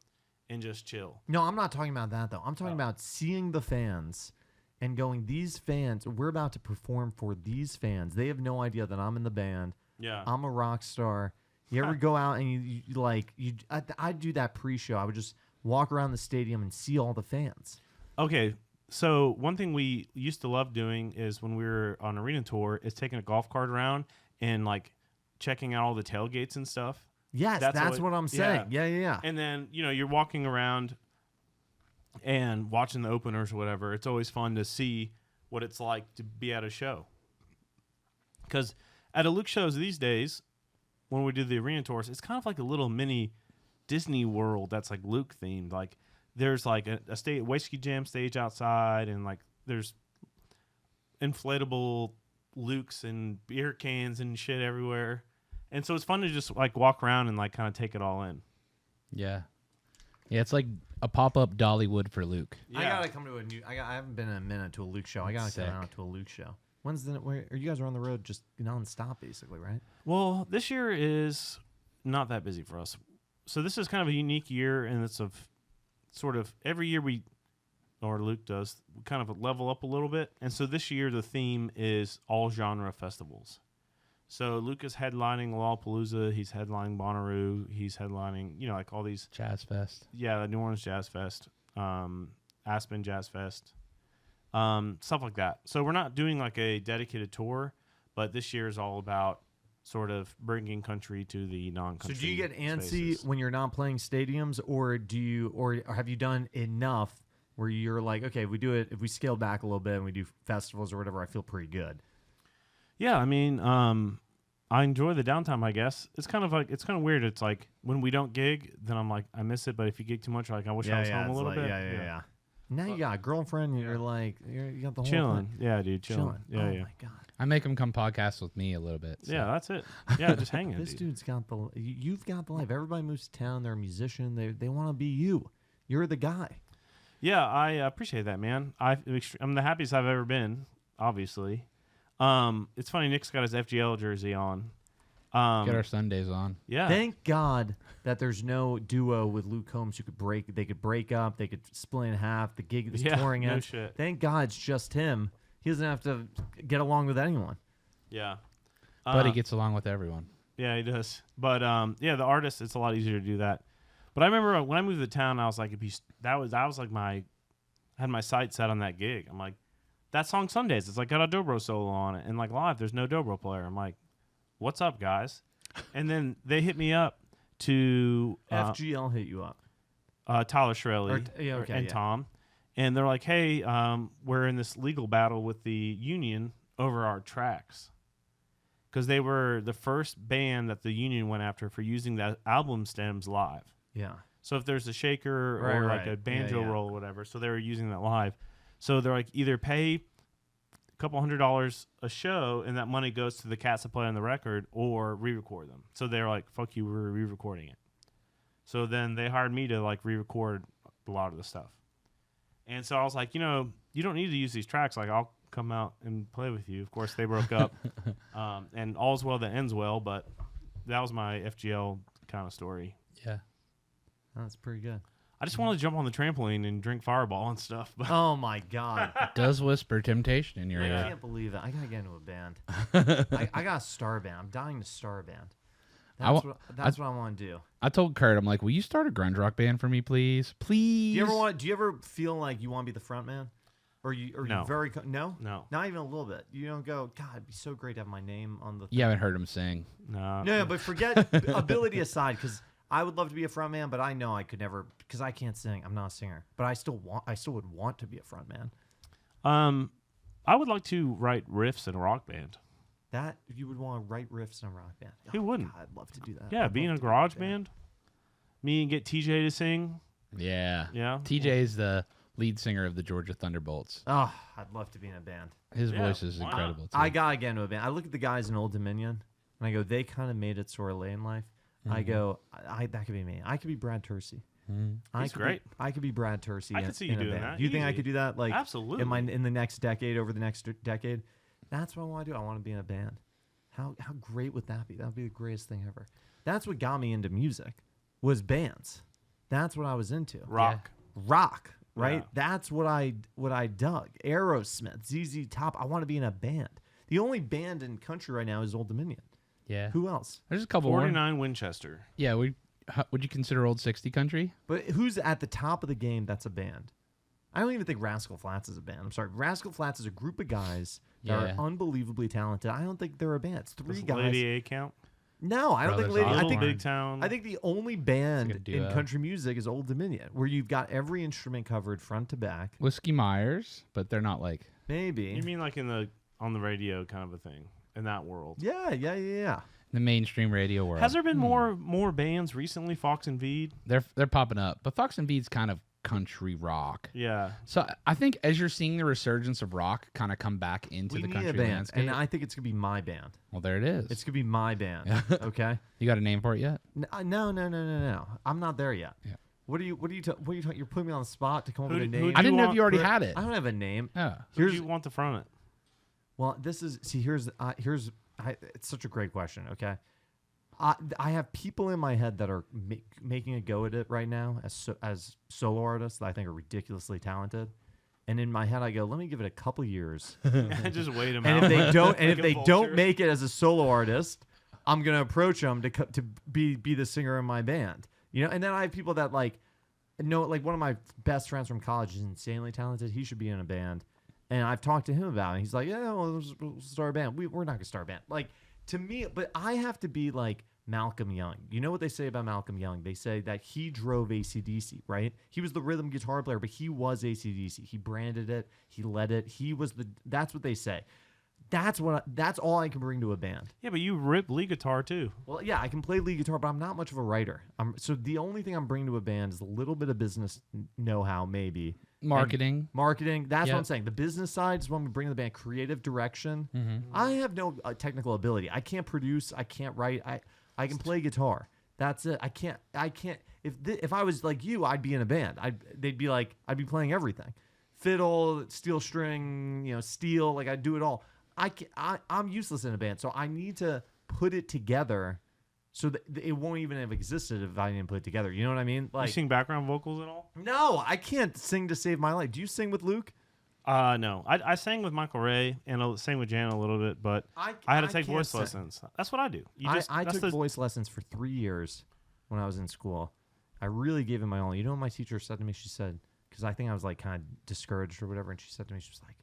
and just chill. No, I'm not talking about that, though. I'm talking about seeing the fans and going, these fans, we're about to perform for these fans. They have no idea that I'm in the band. Yeah. I'm a rock star. You ever go out and I'd do that pre-show. I would just walk around the stadium and see all the fans. Okay, so one thing we used to love doing is when we were on arena tour is taking a golf cart around and like checking out all the tailgates and stuff. Yes, that's what I'm saying. Yeah. And then, you know, you're walking around and watching the openers or whatever. It's always fun to see what it's like to be at a show. Because at a Luke shows these days, when we do the arena tours, it's kind of like a little mini Disney World that's like Luke themed. Like there's like a whiskey jam stage outside, and like there's inflatable Lukes and beer cans and shit everywhere. And so it's fun to just like walk around and like kind of take it all in. Yeah. Yeah, it's like a pop-up Dollywood for Luke. Yeah. I gotta come to I haven't been in a minute to a Luke show. I gotta come out to a Luke show. Where you guys are on the road just non-stop basically, right? Well, this year is not that busy for us. So this is kind of a unique year, and it's sort of every year we kind of level up a little bit. And so this year the theme is all genre festivals. So Luke is headlining Lollapalooza, he's headlining Bonnaroo, he's headlining, you know, like all these Jazz Fest. Yeah, the New Orleans Jazz Fest, Aspen Jazz Fest. Stuff like that. So we're not doing like a dedicated tour, but this year is all about sort of bringing country to the non-country. So do you get antsy spaces. when you're not playing stadiums, or have you done enough where you're like, okay, if we do it, if we scale back a little bit and we do festivals or whatever, I feel pretty good? Yeah, I mean, I enjoy the downtime, I guess. It's kind of weird. It's like when we don't gig, then I'm like, I miss it. But if you gig too much, like I wish I was home a little bit. Yeah. Now you got a girlfriend. You're like, you got the whole chilling. thing. Yeah, dude, chilling. Yeah, oh yeah. my god. I make him come podcast with me a little bit. So. Yeah, that's it. Yeah, just hanging. This dude's got the. You've got the life. Everybody moves to town. They're a musician. They want to be you. You're the guy. Yeah, I appreciate that, man. I'm the happiest I've ever been, obviously. It's funny, Nick's got his FGL jersey on. Get our Sundays on. Yeah. Thank God that there's no duo with Luke Combs who could break. They could break up. They could split in half. The gig is touring no ends. shit. Thank God it's just him. He doesn't have to get along with anyone. Yeah. But he gets along with everyone. Yeah, he does. But the artist, it's a lot easier to do that. But I remember when I moved to town, I was like, I had my sights set on that gig. I'm like, that song Sundays, it's like got a dobro solo on it, and like live, there's no dobro player. I'm like, what's up, guys? And then they hit me up to FGL hit you up. Tyler Shirley and Tom, and they're like, hey, we're in this legal battle with the union over our tracks. Because they were the first band that the union went after for using that album stems live. Yeah. So if there's a shaker or like a banjo roll or whatever, so they were using that live. So they're like, either pay a couple $100 a show and that money goes to the cats that play on the record, or re-record them. So they're like, fuck you, we're re-recording it. So then they hired me to like re-record a lot of the stuff. And so I was like, you don't need to use these tracks. Like, I'll come out and play with you. Of course, they broke up. And all's well that ends well, but that was my FGL kind of story. Yeah. That's pretty good. I just wanted to jump on the trampoline and drink Fireball and stuff. But Oh my God. It does whisper temptation in your I ear. can't believe it. I gotta get into a band. I got a star band. I'm dying to star a band. That's what I want to do. I told Kurt, I'm like, will you start a grunge rock band for me, please? Please. Do you ever feel like you want to be the front man? Or you No. no? No. Not even a little bit. You don't go, God, it'd be so great to have my name on the You haven't heard him sing. No. but forget ability aside, because I would love to be a front man, but I know I could never, because I can't sing. I'm not a singer. But I still would want to be a front man. I would like to write riffs in a rock band. That you would want to write riffs in a rock band. Who wouldn't? God, I'd love to do that. Yeah, I'd be in love a to garage do that. band. Me and get TJ to sing. Yeah. Yeah. TJ's the lead singer of the Georgia Thunderbolts. Oh, I'd love to be in a band. His Yeah, voice is why not? incredible, too. I gotta get into a band. I look at the guys in Old Dominion, and I go, they kind of made it sort of late in life. I go, that could be me. I could be Brad Tursey. He's great. I could be Brad Tursey. I could see you in a doing band. that. Do you think I Easy. could do that? Like Absolutely. in the next decade, over the next decade? That's what I want to do. I want to be in a band. How great would that be? That would be the greatest thing ever. That's what got me into music, was bands. That's what I was into. Rock. Rock, right? Yeah. That's what I dug. Aerosmith, ZZ Top. I want to be in a band. The only band in country right now is Old Dominion. Yeah. Who else? There's a couple more. 49 Winchester. Yeah, would you consider Old 60 country? But who's at the top of the game that's a band? I don't even think Rascal Flatts is a band. I'm sorry. Rascal Flatts is a group of guys that are unbelievably talented. I don't think they're a band. It's three Does guys. Lady A count? No, I don't think Brothers Lady. I Little think Big Town. I think the only band It's a good in duo. country music is Old Dominion, where you've got every instrument covered front to back. Whiskey Myers, but they're not like... Maybe. You mean like on the radio kind of a thing in that world? Yeah. the mainstream radio world. Has there been more bands recently? Fox and Veed. They're popping up, but Fox and Veed's kind of country rock. Yeah. So I think as you're seeing the resurgence of rock kind of come back into We the need country a band, landscape, and I think it's gonna be my band. well, there it is. It's gonna be my band. Okay. You got a name for it yet? No. I'm not there yet. Yeah. What are you talking? You're putting me on the spot to come up with a Who name. do I didn't know if want you already for- had it. I don't have a name. Yeah. Who Here's do you want to front it? Well, this is here's it's such a great question. Okay, I have people in my head that are making a go at it right now as solo artists that I think are ridiculously talented, and in my head I go, let me give it a couple years, Just wait them and out. if they don't, Like a don't vulture. make it as a solo artist, I'm gonna approach them to be the singer in my band. You know, and then I have people that like one of my best friends from college is insanely talented. He should be in a band. And I've talked to him about it. He's like, yeah, well, we'll start a band. We're not going to start a band. Like, to me, but I have to be like Malcolm Young. You know what they say about Malcolm Young? They say that he drove AC/DC, right? He was the rhythm guitar player, but he was AC/DC. He branded it. He led it. That's what they say. That's all I can bring to a band. Yeah, but you rip lead guitar too. Well, yeah, I can play lead guitar, but I'm not much of a writer. So the only thing I'm bringing to a band is a little bit of business know-how, maybe. Marketing. Marketing. That's Yep. what I'm saying. The business side is what I'm bringing to the band. Creative direction. Mm-hmm. I have no technical ability. I can't produce. I can't write. I can play guitar. That's it. I can't. If I was like you, I'd be in a band. They'd be like, I'd be playing everything, fiddle, steel string, steel. Like I'd do it all. I'm useless in a band, so I need to put it together, so that it won't even have existed if I didn't put it together. You know what I mean? Like, you sing background vocals at all? No, I can't sing to save my life. Do you sing with Luke? No. I sang with Michael Ray and I sang with Jan a little bit, but I had to take voice lessons. That's what I do. I took voice lessons for 3 years when I was in school. I really gave it my all. You know what my teacher said to me? She said, because I think I was like kind of discouraged or whatever, and she said to me, she was like,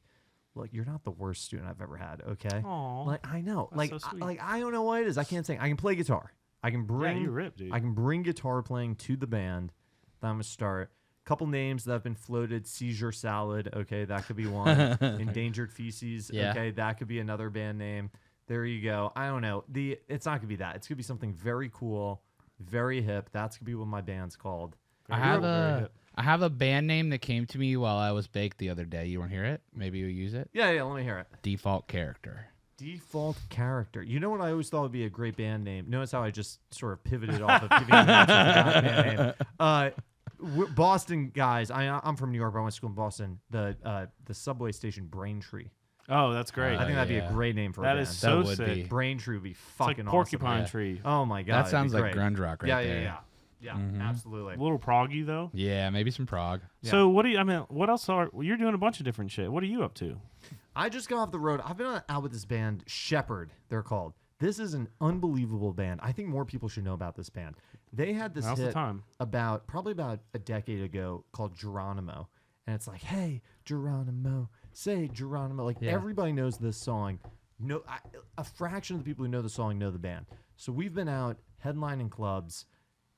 "Look, you're not the worst student I've ever had. Okay, Aww, like I know, that's so sweet. I don't know what it is. I can't sing. I can play guitar. I can bring you rip, dude. I can bring guitar playing to the band. That I'm gonna start. Couple names that have been floated: Seizure Salad. Okay, that could be one. Endangered Feces. Yeah. Okay, that could be another band name. There you go. I don't know. It's not gonna be that. It's gonna be something very cool, very hip. That's gonna be what my band's called. I have a band name that came to me while I was baked the other day. You want to hear it? Maybe you'll use it. Yeah. Let me hear it. Default Character. Default Character. You know what I always thought would be a great band name? Notice how I just sort of pivoted off of giving you a band name. Boston guys. I'm from New York, but I went to school in Boston. The subway station Braintree. Oh, that's great. I think that'd be a great name for a band. That is so would sick. be. Braintree would be It's fucking like Porcupine awesome. Tree. Oh my god, That sounds like great. grunge rock right there. Yeah, Mhm. absolutely. A little proggy though. Yeah, maybe some prog. Yeah. So what else you're doing a bunch of different shit. What are you up to? I just got off the road. I've been out with this band, Shepherd, they're called. This is an unbelievable band. I think more people should know about this band. They had this Now's the hit time. probably about a decade ago called Geronimo. And it's like, hey, Geronimo, say Geronimo. Like, everybody knows this song. No, a fraction of the people who know the song know the band. So we've been out headlining clubs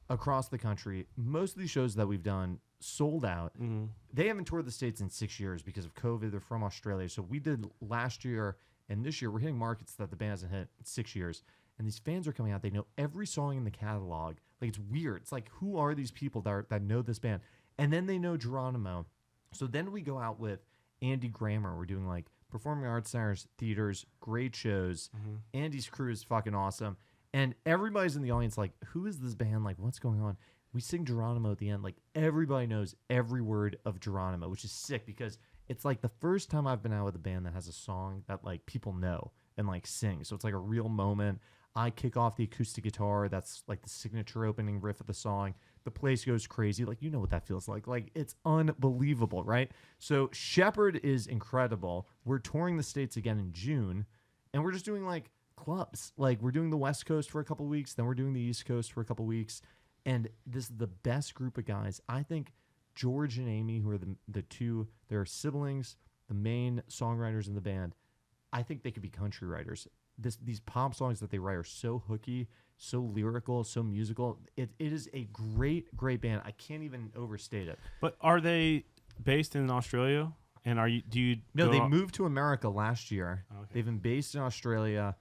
across the country. Most of these shows that we've done sold out. Mm-hmm. They haven't toured the States in 6 years because of COVID. They're from Australia. So we did last year and this year. We're hitting markets that the band hasn't hit in 6 years. And these fans are coming out. They know every song in the catalog. Like, it's weird. It's like, who are these people that know this band? And then they know Geronimo. So then we go out with Andy Grammer. We're doing like performing arts centers, theaters, great shows. Mm-hmm. Andy's crew is fucking awesome. And everybody's in the audience like, who is this band? Like, what's going on? We sing Geronimo at the end. Like, everybody knows every word of Geronimo, which is sick because it's like the first time I've been out with a band that has a song that like people know and like sing. So it's like a real moment. I kick off the acoustic guitar. That's like the signature opening riff of the song. The place goes crazy. Like, you know what that feels like. Like, it's unbelievable, right? So Shepherd is incredible. We're touring the States again in June, and we're just doing like clubs. Like, we're doing the West Coast for a couple weeks, then we're doing the East Coast for a couple weeks. And this is the best group of guys. I think George and Amy, who are the two, they're siblings, the main songwriters in the band. I think they could be country writers. These pop songs that they write are so hooky, so lyrical, so musical. It is a great band. I can't even overstate it. But are they based in Australia? And No, they moved to America last year. Okay. They've been based in Australia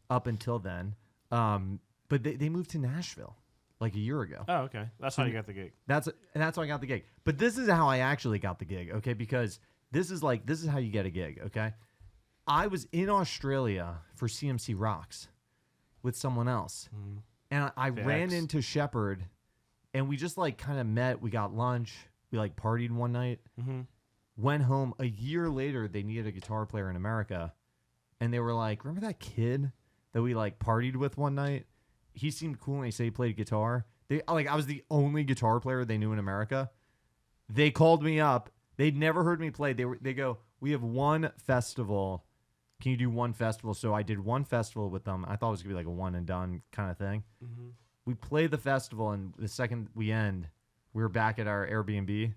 up until then. But they moved to Nashville like a year ago. Oh, okay. That's how you got the gig. That's how I got the gig. But this is how I actually got the gig, okay? Because this is how you get a gig, okay? I was in Australia for CMC Rocks with someone else. Mm. And I ran into Shepherd, and we just like kind of met. We got lunch. We like partied one night. Mm-hmm. Went home. A year later, they needed a guitar player in America. And they were like, remember that kid that we like partied with one night? He seemed cool and they said he played guitar. I was the only guitar player they knew in America. They called me up. They'd never heard me play. They go, we have one festival. Can you do one festival? So I did one festival with them. I thought it was going to be like a one and done kind of thing. Mm-hmm. We played the festival, and the second we end, we were back at our Airbnb.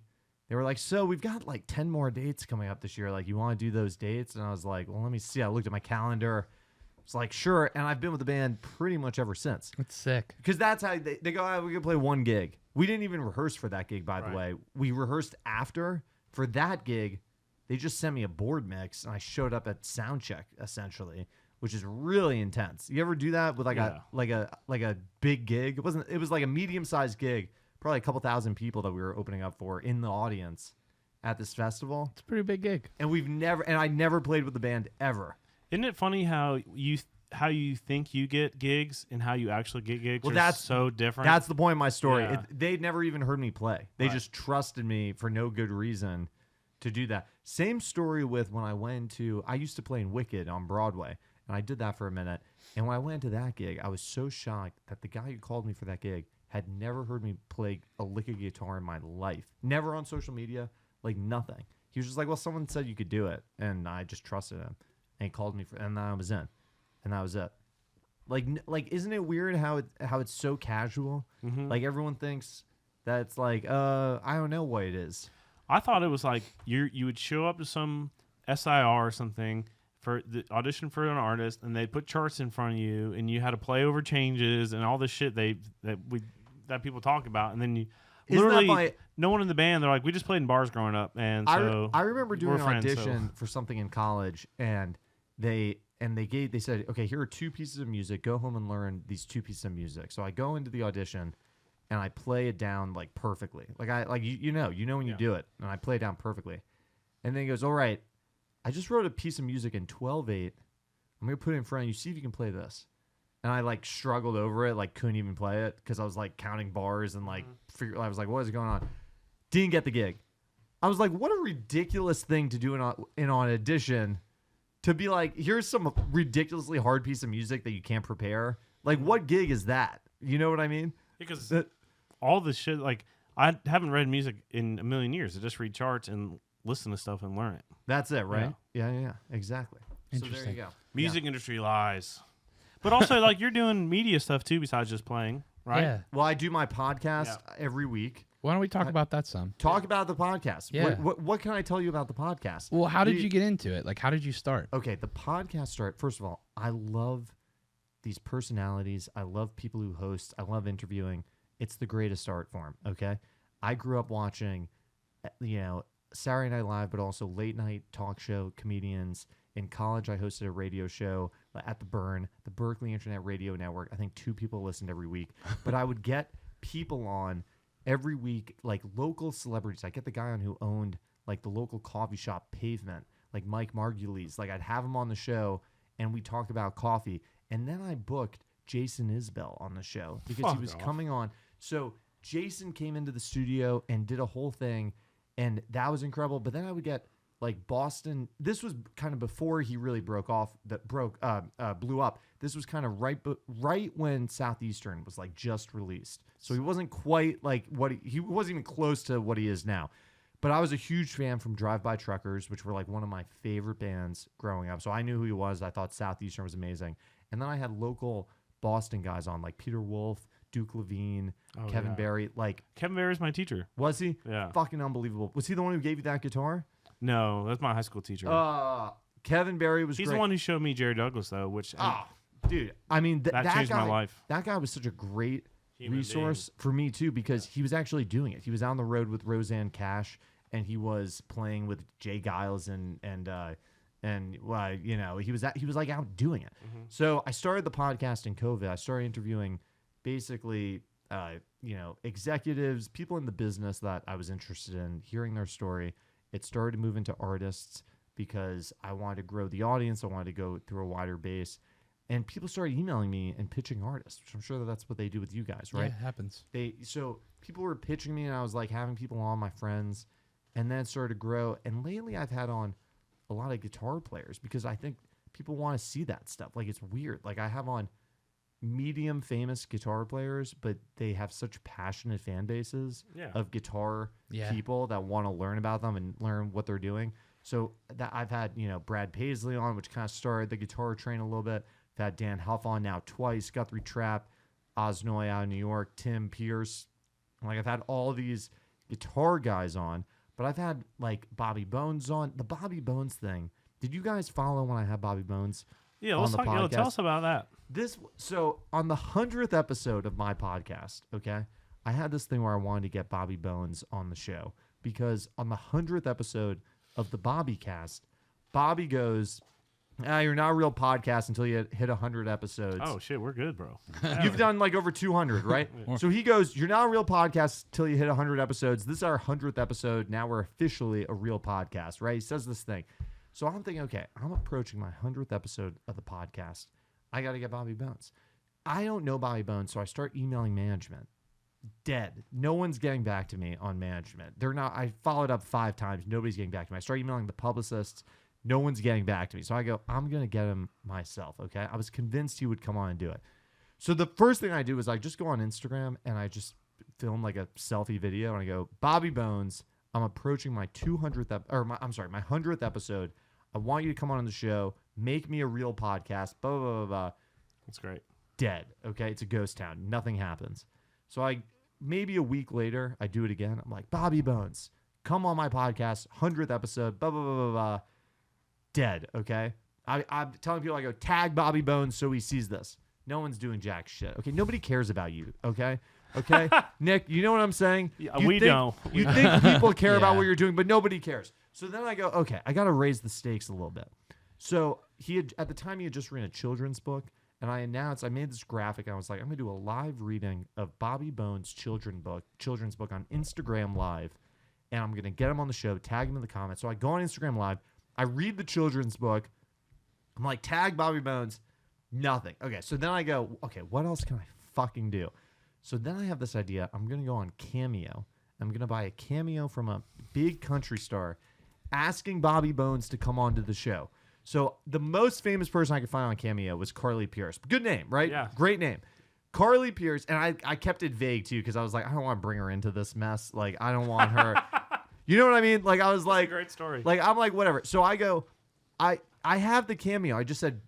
They were like, so we've got like 10 more dates coming up this year. Like, you want to do those dates? And I was like, well, let me see. I looked at my calendar. It's like, sure. And I've been with the band pretty much ever since. It's sick. Because that's how they go, we're going to play one gig. We didn't even rehearse for that gig, by the way. We rehearsed after. For that gig, they just sent me a board mix, and I showed up at sound check, essentially, which is really intense. You ever do that with like a big gig? It was like a medium-sized gig, probably a couple thousand people that we were opening up for in the audience at this festival. It's a pretty big gig. And I never played with the band ever. Isn't it funny how how you think you get gigs and how you actually get gigs Well, are that's so different. That's the point of my story. Yeah. They'd never even heard me play. They Right. just trusted me for no good reason to do that. Same story with when I used to play in Wicked on Broadway, and I did that for a minute. And when I went to that gig, I was so shocked that the guy who called me for that gig had never heard me play a lick of guitar in my life. Never on social media, like nothing. He was just like, well, someone said you could do it, and I just trusted him. And he called me, and then I was in, and that was it. Like, isn't it weird how it's so casual? Mm-hmm. Like everyone thinks that it's like, I don't know what it is. I thought it was like you would show up to some SIR or something for the audition for an artist, and they put charts in front of you, and you had to play over changes and all this shit that people talk about, and then you literally no one in the band. They're like, we just played in bars growing up, and so I remember doing an friends, audition for something in college, and they said, okay, here are 2 pieces of music. Go home and learn these 2 pieces of music. So I go into the audition, and I play it down like perfectly. Like you know when you do it, and I play it down perfectly. And then he goes, all right, I just wrote a piece of music in 12/8. I'm gonna put it in front of you. See if you can play this. And I like struggled over it, like couldn't even play it because I was like counting bars and like I was like, what is going on? Didn't get the gig. I was like, what a ridiculous thing to do in an audition, to be like, here's some ridiculously hard piece of music that you can't prepare. Like, what gig is that? You know what I mean? because all this shit, like I haven't read music in a million years. I just read charts and listen to stuff and learn it. That's it, right? Yeah, exactly. So there Interesting. you go. Music industry lies. But also, like, you're doing media stuff too besides just playing, right? Yeah. Well, I do my podcast every week. Why don't we talk about that some? Talk about the podcast. Yeah. What can I tell you about the podcast? Well, how did you get into it? Like, how did you start? Okay, the podcast start. First of all, I love these personalities. I love people who host. I love interviewing. It's the greatest art form. Okay, I grew up watching, Saturday Night Live, but also late night talk show comedians. In college, I hosted a radio show at the Burn, the Berkeley Internet Radio Network. I think 2 people listened every week. But I would get people on every week, like local celebrities. I get the guy on who owned like the local coffee shop Pavement, like Mike Margulies. Like I'd have him on the show, and we talked about coffee. And then I booked Jason Isbell on the show because he was coming on. So Jason came into the studio and did a whole thing, and that was incredible. But then I would get like Boston. This was kind of before he really blew up. This was kind of right when Southeastern was like just released. So he wasn't quite like he wasn't even close to what he is now. But I was a huge fan from Drive By Truckers, which were like one of my favorite bands growing up. So I knew who he was. I thought Southeastern was amazing. And then I had local Boston guys on, like Peter Wolf, Duke Levine, Kevin Barry. Like Kevin Barry's my teacher. Was he? Yeah. Fucking unbelievable. Was he the one who gave you that guitar? No, that's my high school teacher. Kevin Barry was He's great. the one who showed me Jerry Douglas, though, which dude, I mean, that changed guy, my life. That guy was such a great Human resource for me too, because he was actually doing it. He was on the road with Roseanne Cash, and he was playing with Jay Giles and he was like out doing it. Mm-hmm. So I started the podcast in COVID. I started interviewing basically executives, people in the business that I was interested in, hearing their story. It started to move into artists because I wanted to grow the audience. I wanted to go through a wider base. And people started emailing me and pitching artists, which I'm sure that's what they do with you guys, right? Yeah, it happens. So people were pitching me, and I was like having people on, my friends, and then it started to grow. And lately I've had on a lot of guitar players because I think people want to see that stuff. Like, it's weird. Like, I have on medium famous guitar players, but they have such passionate fan bases of guitar people that want to learn about them and learn what they're doing. So that I've had, Brad Paisley on, which kind of started the guitar train a little bit. I've had Dan Huff on now twice, Guthrie Trapp, Osnoy out of New York, Tim Pierce. Like, I've had all these guitar guys on, but I've had like Bobby Bones on. The Bobby Bones thing. Did you guys follow when I had Bobby Bones? Yeah, let's talk. Tell us about that. So on the 100th episode of my podcast, okay, I had this thing where I wanted to get Bobby Bones on the show because on the 100th episode of the Bobby Cast, Bobby goes, you're not a real podcast until you hit 100 episodes. Oh, shit, we're good, bro. You've done like over 200, right? So he goes, you're not a real podcast until you hit 100 episodes. This is our 100th episode. Now we're officially a real podcast, right? He says this thing. So I'm thinking, okay, I'm approaching my 100th episode of the podcast. I got to get Bobby Bones. I don't know Bobby Bones, so I start emailing management. Dead. No one's getting back to me on management. They're not. I followed up 5 times. Nobody's getting back to me. I start emailing the publicists. No one's getting back to me. So I go, I'm going to get him myself, okay? I was convinced he would come on and do it. So the first thing I do is I just go on Instagram and I just film like a selfie video and I go, Bobby Bones, I'm approaching my 200th, my 100th episode. I want you to come on the show, make me a real podcast, blah, blah, blah, blah. That's great. Dead, okay? It's a ghost town. Nothing happens. So maybe a week later, I do it again. I'm like, Bobby Bones, come on my podcast, 100th episode, blah, blah, blah, blah, blah. Dead, okay? I'm telling people, I go, tag Bobby Bones so he sees this. No one's doing jack shit, okay? Nobody cares about you, okay? Okay? Nick, you know what I'm saying? Yeah, we don't. You think people care about what you're doing, but nobody cares. So then I go, okay, I got to raise the stakes a little bit. So at the time, he had just written a children's book, and I made this graphic, and I was like, I'm going to do a live reading of Bobby Bones' children's book on Instagram Live, and I'm going to get him on the show, tag him in the comments. So I go on Instagram Live, I read the children's book, I'm like, tag Bobby Bones, nothing. Okay, so then I go, okay, what else can I fucking do? So then I have this idea. I'm going to go on Cameo. I'm going to buy a cameo from a big country star asking Bobby Bones to come onto the show. So the most famous person I could find on Cameo was Carly Pierce. Good name, right? Yeah. Great name. Carly Pierce, and I kept it vague too because I was like, I don't want to bring her into this mess. Like, I don't want her. You know what I mean? Like, I was like, great story. Like, I'm like, whatever. So I go, I have the cameo. I just said,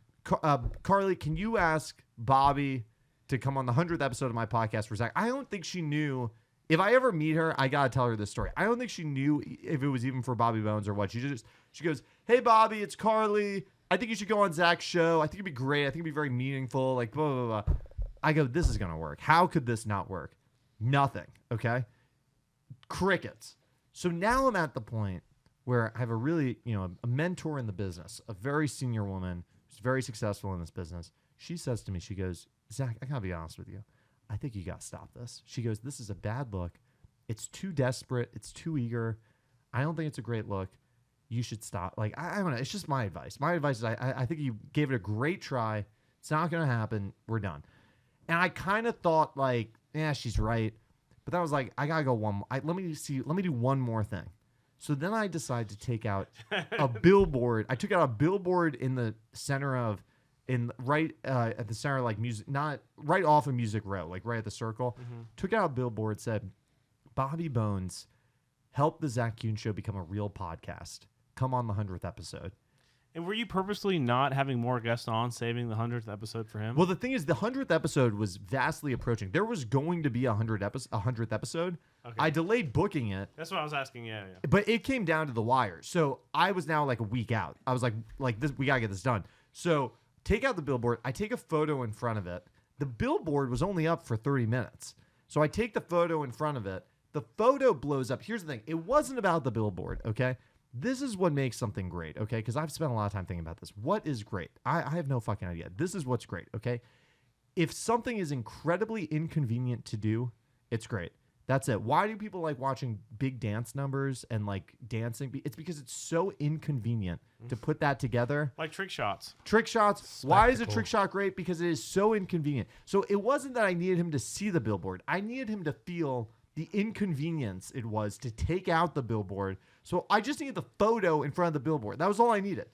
Carly, can you ask Bobby to come on the 100th episode of my podcast for Zach? I don't think she knew. If I ever meet her, I got to tell her this story. I don't think she knew if it was even for Bobby Bones or what. She goes, hey, Bobby, it's Carly. I think you should go on Zach's show. I think it'd be great. I think it'd be very meaningful. Like, blah, blah, blah. I go, this is going to work. How could this not work? Nothing. Okay. Crickets. So now I'm at the point where I have a really, a mentor in the business, a very senior woman who's very successful in this business. She says to me, she goes, Zach, I got to be honest with you. I think you got to stop this. She goes, this is a bad look. It's too desperate. It's too eager. I don't think it's a great look. You should stop. Like, I don't know. It's just my advice. My advice is I think you gave it a great try. It's not going to happen. We're done. And I kind of thought like, yeah, she's right. But then I was like, I got to go let me do one more thing. So then I decided to take out a billboard. I took out a billboard in the center of, at the center, like music, not right off of Music Row, like right at the circle. Mm-hmm. Took out a billboard, said, Bobby Bones, help the Zak Kuhn Show become a real podcast. Come on the 100th episode. And were you purposely not having more guests on, saving the 100th episode for him? Well, the thing is, the 100th episode was vastly approaching. There was going to be a 100th episode. Okay. I delayed booking it. That's what I was asking. Yeah. But it came down to the wire. So I was now like a week out. I was like this. We gotta get this done. So take out the billboard. I take a photo in front of it. The billboard was only up for 30 minutes. So I take the photo in front of it. The photo blows up. Here's the thing. It wasn't about the billboard, okay? This is what makes something great, okay? Because I've spent a lot of time thinking about this. What is great? I have no fucking idea. This is what's great, okay? If something is incredibly inconvenient to do, it's great. That's it. Why do people like watching big dance numbers and like dancing? It's because it's so inconvenient to put that together. Like trick shots. Trick shots. Spectacle. Why is a trick shot great? Because it is so inconvenient. So it wasn't that I needed him to see the billboard. I needed him to feel the inconvenience it was to take out the billboard. So I just needed the photo in front of the billboard. That was all I needed.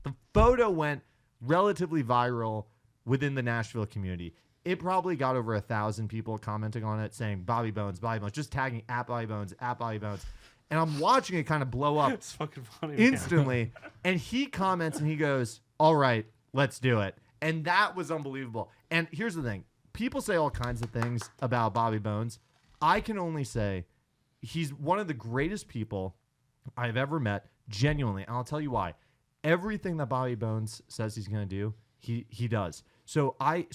The photo went relatively viral within the Nashville community. It probably got over 1,000 people commenting on it saying Bobby Bones, just tagging at Bobby Bones. And I'm watching it kind of blow up it's fucking funny, instantly. And he comments and he goes, all right, let's do it. And that was unbelievable. And here's the thing. People say all kinds of things about Bobby Bones. I can only say he's one of the greatest people I've ever met, genuinely. And I'll tell you why. Everything that Bobby Bones says he's going to do, he does. So I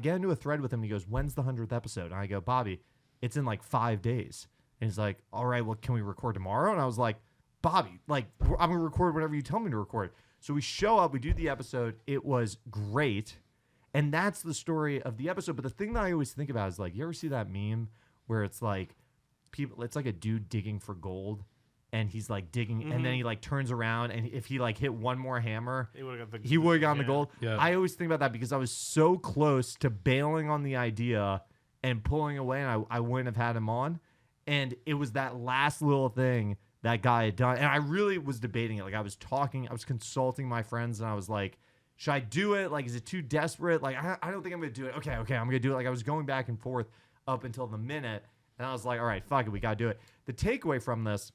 get into a thread with him. And he goes, when's the 100th episode? And I go, Bobby, it's in like 5 days. And he's like, all right, well, can we record tomorrow? And I was like, Bobby, like, I'm going to record whatever you tell me to record. So we show up, we do the episode. It was great. And that's the story of the episode. But the thing that I always think about is like, you ever see that meme where it's like people, it's like a dude digging for gold and he's like digging, and then he like turns around, and if he like hit one more hammer, He would have got gotten the gold. Yeah. I always think about that because I was so close to bailing on the idea and pulling away, and I wouldn't have had him on. And it was that last little thing that guy had done. And I really was debating it. Like I was consulting my friends, and I was like, should I do it? Like, is it too desperate? Like, I don't think I'm going to do it. Okay, I'm going to do it. Like I was going back and forth up until the minute. And I was like, all right, fuck it. We got to do it. The takeaway from this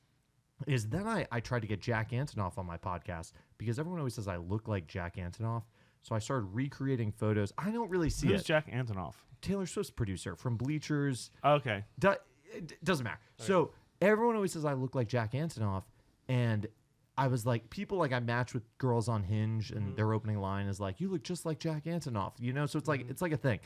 is then I tried to get Jack Antonoff on my podcast because everyone always says I look like Jack Antonoff. So I started recreating photos. I don't really see Who's it. Jack Antonoff? Taylor Swift's producer from Bleachers. Okay. It doesn't matter. Right. So everyone always says I look like Jack Antonoff. And I was like, people like I match with girls on Hinge, and their opening line is like, you look just like Jack Antonoff, you know? So it's like a thing.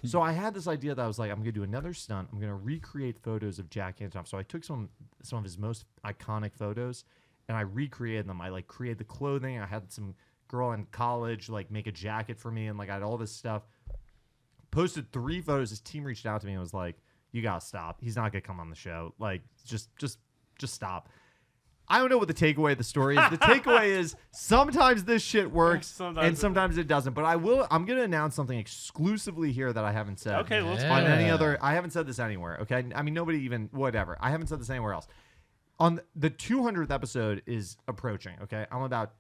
So I had this idea that I was like, I'm going to do another stunt. I'm going to recreate photos of Jack Antonoff. So I took some of his most iconic photos, and I recreated them. I like created the clothing. I had some girl in college like make a jacket for me, and like I had all this stuff. Posted 3 photos. His team reached out to me and was like, you got to stop. He's not going to come on the show. Like, just stop. I don't know what the takeaway of the story is. The takeaway is sometimes this shit works and sometimes it doesn't. But I'm going to announce something exclusively here that I haven't said. Okay, let's on any other. I haven't said this anywhere. Okay, I mean nobody even whatever. I haven't said this anywhere else. On the 200th episode is approaching. Okay, I'm about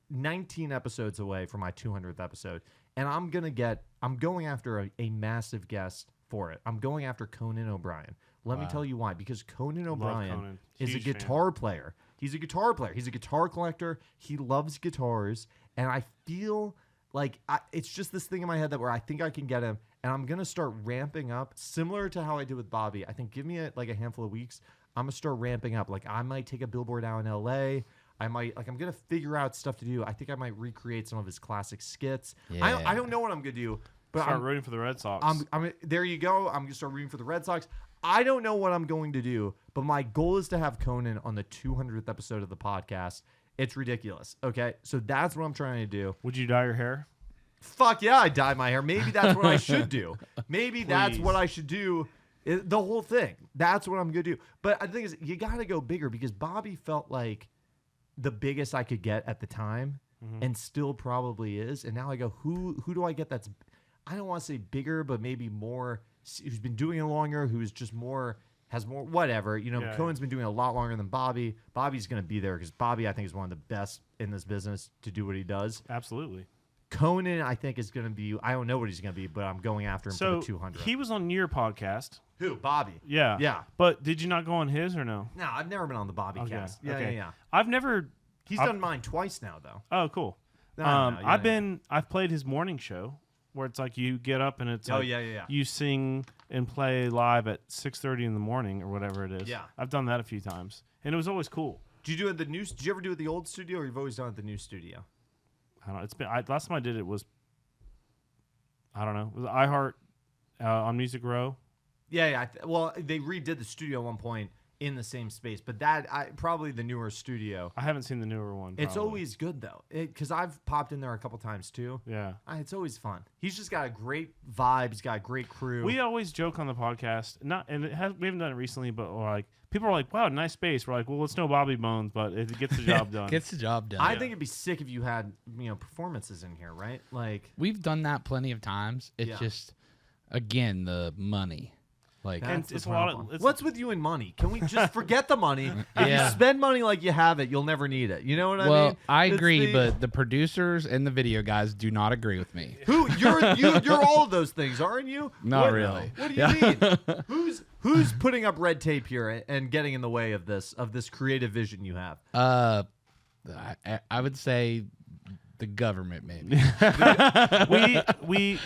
19 episodes away from my 200th episode, and I'm going after a massive guest for it. I'm going after Conan O'Brien. Let me tell you why. Because Conan O'Brien is a guitar player. He's a guitar player. He's a guitar collector. He loves guitars. And I feel like it's just this thing in my head that where I think I can get him. And I'm going to start ramping up, similar to how I did with Bobby. I think give me a handful of weeks. I'm going to start ramping up. Like I might take a billboard out in L.A. I'm going to figure out stuff to do. I think I might recreate some of his classic skits. Yeah. I don't know what I'm going to do. But Start rooting for the Red Sox. There you go. I'm going to start rooting for the Red Sox. I don't know what I'm going to do, but my goal is to have Conan on the 200th episode of the podcast. It's ridiculous. Okay, so that's what I'm trying to do. Would you dye your hair? Fuck yeah, I dye my hair. Maybe that's what I should do. Maybe that's what I should do. The whole thing. That's what I'm going to do. But the thing is, you got to go bigger because Bobby felt like the biggest I could get at the time and still probably is. And now I go, who do I get that's, I don't want to say bigger, but maybe more, who's been doing it longer, who's just more, has more, whatever. You know, Cohen's been doing it a lot longer than Bobby. Bobby's going to be there because Bobby, I think, is one of the best in this business to do what he does. Absolutely. Conan, I think, is going to be, I don't know what he's going to be, but I'm going after him for the 200. He was on your podcast. Who? Bobby. Yeah. Yeah. But did you not go on his or no? No, I've never been on the Bobby cast. Yeah. I've never. He's done mine twice now, though. Oh, cool. No, I've played his morning show where it's like you get up and it's you sing and play live at 6:30 in the morning or whatever it is. Yeah. I've done that a few times and it was always cool. Did you do it at the new? Did you ever do it at the old studio, or you've always done it at the new studio? I don't know. It's been last time I did it was I don't know. It was iHeart on Music Row. Yeah. Well, they redid the studio at one point in the same space, but probably the newer studio. I haven't seen the newer one. It's always good though, because I've popped in there a couple times too. Yeah, it's always fun. He's just got a great vibe. He's got a great crew. We always joke on the podcast, we haven't done it recently, but like people are like, "Wow, nice space." We're like, "Well, it's no Bobby Bones, but it gets the job done." Gets the job done. I think it'd be sick if you had performances in here, right? Like we've done that plenty of times. It's just again the money. Like it's a lot of, what's with you and money? Can we just forget the money? If you spend money like you have it, you'll never need it. You know what I mean? Well, I agree, but the producers and the video guys do not agree with me. Who you're all of those things, aren't you? Not really. What do you mean? Who's putting up red tape here and getting in the way of this creative vision you have? I would say the government, maybe.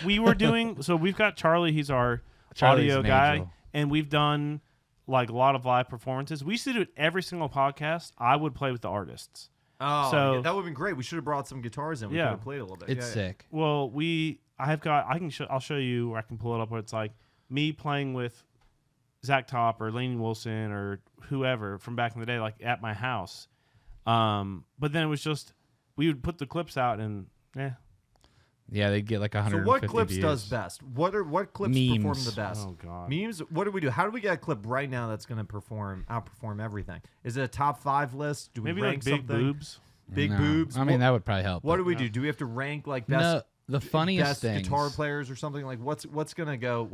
we were doing so. We've got Charlie. He's our audio guy, and we've done like a lot of live performances. We used to do it every single podcast. I would play with the artists. Oh, so that would have been great. We should have brought some guitars in. We could have played a little bit. It's sick. Well, I'll show you, or I can pull it up where it's like me playing with Zach Top or Lainey Wilson or whoever from back in the day, like at my house. But then it was just we would put the clips out and Yeah, they get like So 150 what clips views. does best? What clips Memes. perform the best? Oh god. Memes. What do we do? How do we get a clip right now that's going to outperform everything? Is it a top 5 list? Do we Maybe rank like big something? boobs. Big No. boobs. I mean, that would probably help. What do but- we do? Do we have to rank like best? No, the funniest best things. guitar players or something like what's gonna go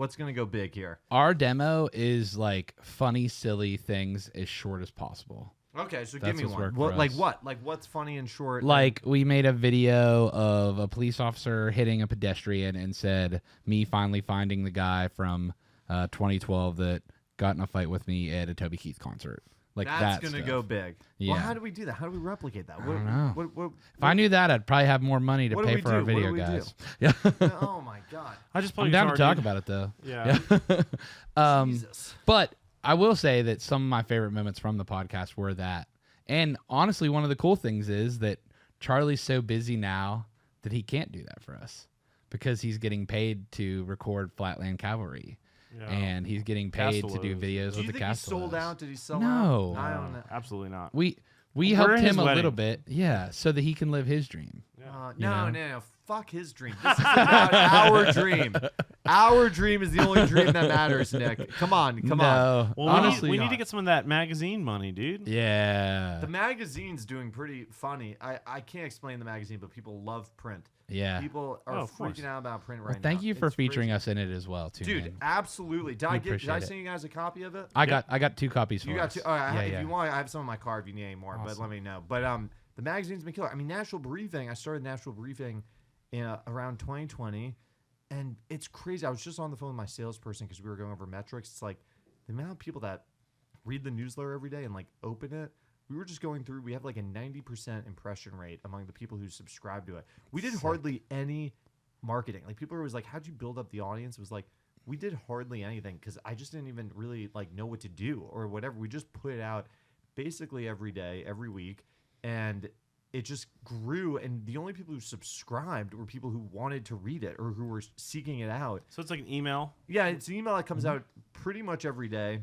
big here? Our demo is like funny, silly things as short as possible. Okay, so That's give me what's one. worked What, for like us. what? Like what's funny and short? Like we made a video of a police officer hitting a pedestrian and said, "Me finally finding the guy from 2012 that got in a fight with me at a Toby Keith concert." Like that's that gonna stuff. go big. Yeah. Well, how do we do that? How do we replicate that? I don't know. What, If I knew that, I'd probably have more money to What do pay we for our do? What do video, we do? guys. Yeah, oh my god. I just play I'm down to guitar, talk dude. about it though. Yeah. Jesus. But I will say that some of my favorite moments from the podcast were that. And honestly, one of the cool things is that Charlie's so busy now that he can't do that for us because he's getting paid to record Flatland Cavalry. Yeah. And he's getting paid to do Castellos. videos Do with you the think he sold Castellos. out? Did he sell No. out? I don't know. Absolutely not. We We're helped in his him a little wedding. bit, yeah, so that he can live his dream. No. Fuck his dream. This is about our dream. Our dream is the only dream that matters, Nick. Come on. No, Well, honestly, we need to get some of that magazine money, dude. yeah, The magazine's doing pretty funny. I can't explain the magazine, but people love print. yeah. People are of course. freaking out about print Well, right now. thank you for It's featuring crazy. us in it as well, too, Dude, man. absolutely. Did We I appreciate it. send you guys a copy of it? I got 2 copies for You got us. two. All right, yeah, if yeah. you want, I have some in my car if you need any more. But Awesome. let me know. But the magazine's been killer. I mean, Nashville Briefing. I started Nashville Briefing around 2020, and it's crazy. I was just on the phone with my salesperson because we were going over metrics. It's like the amount of people that read the newsletter every day and like open it. We were just going through. We have like a 90% impression rate among the people who subscribe to it. We did Sick. hardly any marketing. Like people were always like, "How'd you build up the audience?" It was like, we did hardly anything because I just didn't even really like know what to do or whatever. We just put it out basically every day, every week, and it just grew. And the only people who subscribed were people who wanted to read it or who were seeking it out. So it's like an email. Yeah, it's an email that comes out pretty much every day,